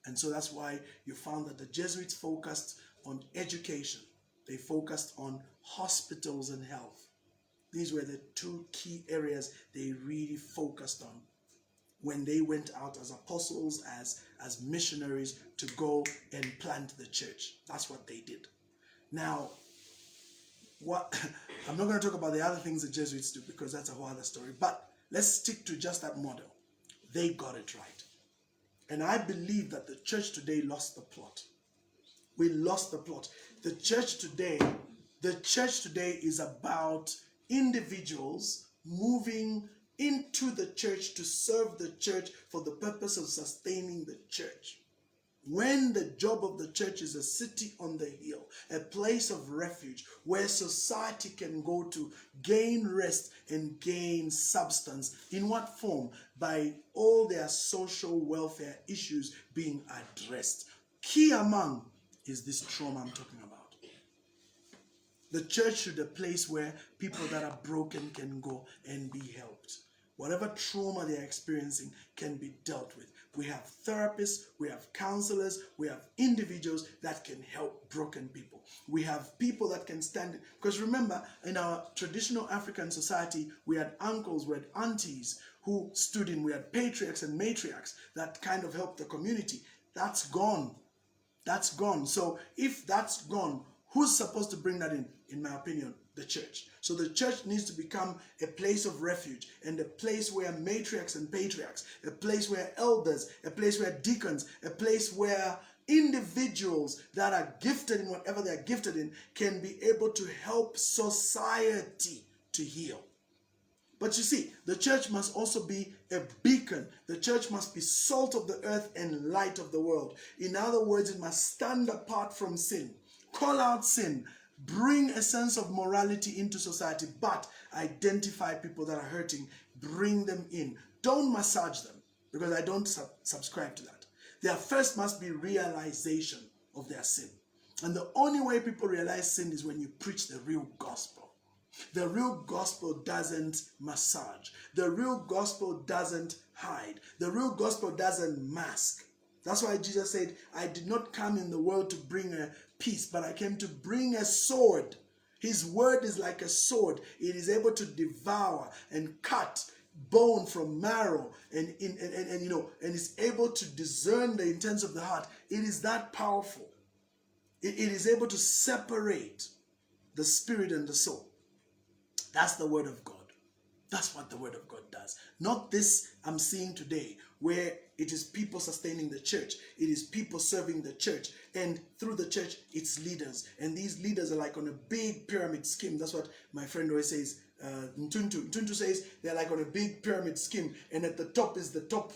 And so that's why you found that the Jesuits focused on education. They focused on hospitals and health. These were the two key areas they really focused on when they went out as apostles, as missionaries to go and plant the church. That's what they did. Now, I'm not going to talk about the other things the Jesuits do because that's a whole other story, but let's stick to just that model. They got it right. And I believe that the church today lost the plot. We lost the plot. The church today is about individuals moving into the church to serve the church for the purpose of sustaining the church. When the job of the church is a city on the hill, a place of refuge where society can go to gain rest and gain substance. In what form? By all their social welfare issues being addressed. Key among is this trauma I'm talking about. The church should be a place where people that are broken can go and be helped. Whatever trauma they are experiencing can be dealt with. We have therapists, we have counselors, we have individuals that can help broken people. We have people that can stand, because remember, in our traditional African society, we had uncles, we had aunties who stood in, we had patriarchs and matriarchs that kind of helped the community. That's gone. That's gone. So if that's gone, who's supposed to bring that in my opinion? The church. So the church needs to become a place of refuge and a place where matriarchs and patriarchs, a place where elders, a place where deacons, a place where individuals that are gifted in whatever they're gifted in can be able to help society to heal. But you see, the church must also be a beacon. The church must be salt of the earth and light of the world. In other words, it must stand apart from sin, call out sin, bring a sense of morality into society, but identify people that are hurting, bring them in. Don't massage them, because I don't subscribe to that. There first must be realization of their sin. And the only way people realize sin is when you preach the real gospel. The real gospel doesn't massage. The real gospel doesn't hide. The real gospel doesn't mask. That's why Jesus said, I did not come in the world to bring a peace, but I came to bring a sword. His word is like a sword. It is able to devour and cut bone from marrow and is able to discern the intents of the heart. It is that powerful. It is able to separate the spirit and the soul. That's the word of God. That's what the word of God does. Not this I'm seeing today, where it is people sustaining the church. It is people serving the church. And through the church, it's leaders. And these leaders are like on a big pyramid scheme. That's what my friend always says. Ntuntu says they're like on a big pyramid scheme. And at the top is the top,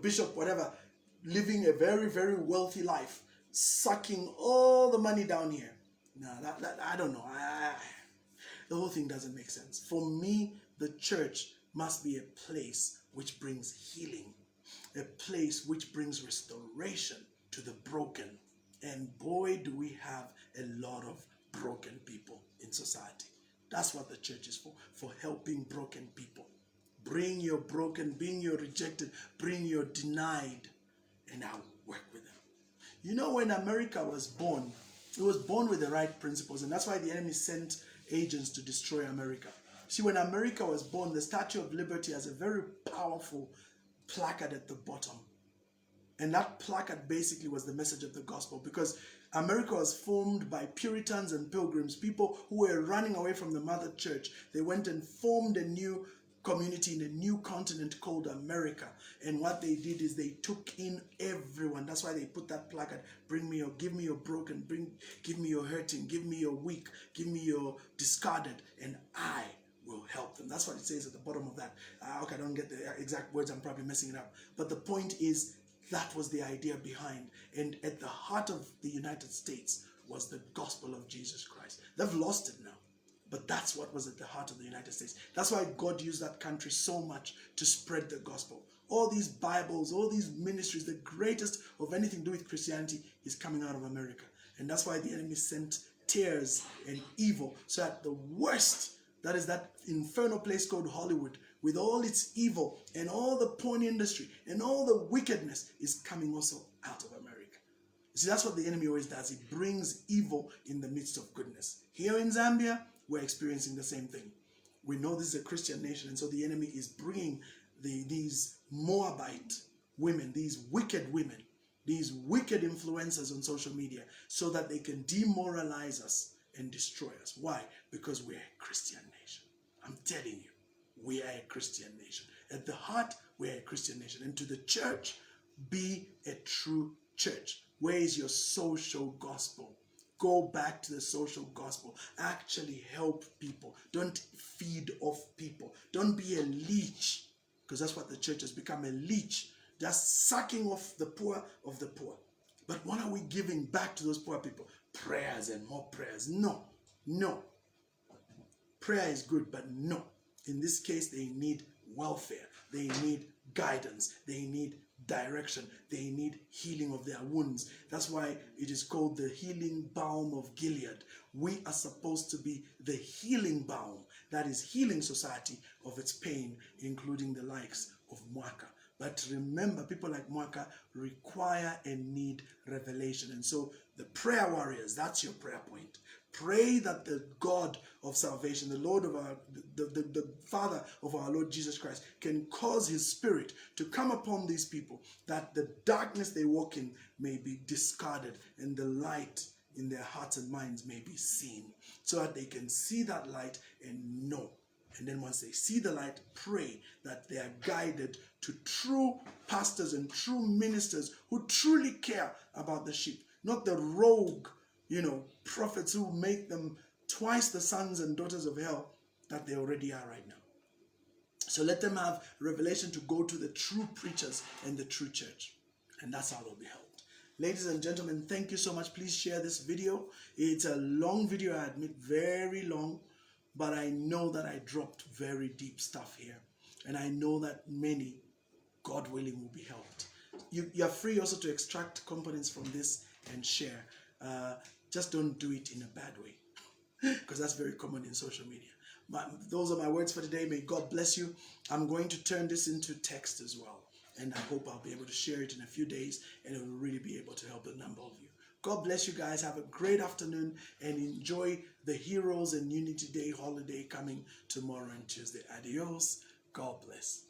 bishop, whatever, living a very, very wealthy life, sucking all the money down here. No, that I don't know. The whole thing doesn't make sense. For me, the church must be a place which brings healing, a place which brings restoration to the broken. And boy, do we have a lot of broken people in society. That's what the church is for helping broken people. Bring your broken, bring your rejected, bring your denied, and I'll work with them. When America was born, it was born with the right principles, and that's why the enemy sent agents to destroy America. See, when America was born, the Statue of Liberty has a very powerful placard at the bottom. And that placard basically was the message of the gospel, because America was formed by Puritans and Pilgrims, people who were running away from the mother church. They went and formed a new community in a new continent called America. And what they did is they took in everyone. That's why they put that placard, give me your broken, give me your hurting, give me your weak, give me your discarded, and I will help them. That's what it says at the bottom of that. Okay, I don't get the exact words, I'm probably messing it up. But the point is, that was the idea behind. And at the heart of the United States was the gospel of Jesus Christ. They've lost it now. But that's what was at the heart of the United States. That's why God used that country so much to spread the gospel. All these Bibles, all these ministries, the greatest of anything to do with Christianity is coming out of America. And that's why the enemy sent tears and evil, so that the worst, that is that infernal place called Hollywood, with all its evil and all the porn industry and all the wickedness, is coming also out of America. See, that's what the enemy always does. He brings evil in the midst of goodness. Here in Zambia, we're experiencing the same thing. we know this is a Christian nation, and so the enemy is bringing these Moabite women, these wicked influencers on social media, so that they can demoralize us and destroy us. Why? Because we're a Christian nation. I'm telling you, we are a Christian nation. At the heart, we're a Christian nation. And to the church, be a true church. Where is your social gospel? Go back to the social gospel. Actually help people. Don't feed off people. Don't be a leech, because that's what the church has become, a leech, just sucking off the poor of the poor. But what are we giving back to those poor people? Prayers and more prayers. No, no. Prayer is good, but no. In this case, they need welfare. They need guidance. They need direction. They need healing of their wounds. That's why it is called the healing balm of Gilead. We are supposed to be the healing balm that is healing society of its pain, including the likes of Mwaka. But remember, people like Mwaka require and need revelation. And so the prayer warriors, that's your prayer point. Pray that the God of salvation, the Lord of the Father of our Lord Jesus Christ, can cause his spirit to come upon these people, that the darkness they walk in may be discarded and the light in their hearts and minds may be seen, so that they can see that light and know. And then once they see the light, pray that they are guided to true pastors and true ministers who truly care about the sheep, not the rogue, prophets who make them twice the sons and daughters of hell that they already are right now. So let them have revelation to go to the true preachers and the true church. And that's how they'll be helped. Ladies and gentlemen, thank you so much. Please share this video. It's a long video, I admit, very long. But I know that I dropped very deep stuff here. And I know that many, God willing, will be helped. You're free also to extract components from this and share. Just don't do it in a bad way, because that's very common in social media. Those are my words for today. May God bless you. I'm going to turn this into text as well, and I hope I'll be able to share it in a few days, and it will really be able to help a number of you. God bless you guys. Have a great afternoon and enjoy the Heroes and Unity Day holiday coming tomorrow and Tuesday. Adios. God bless.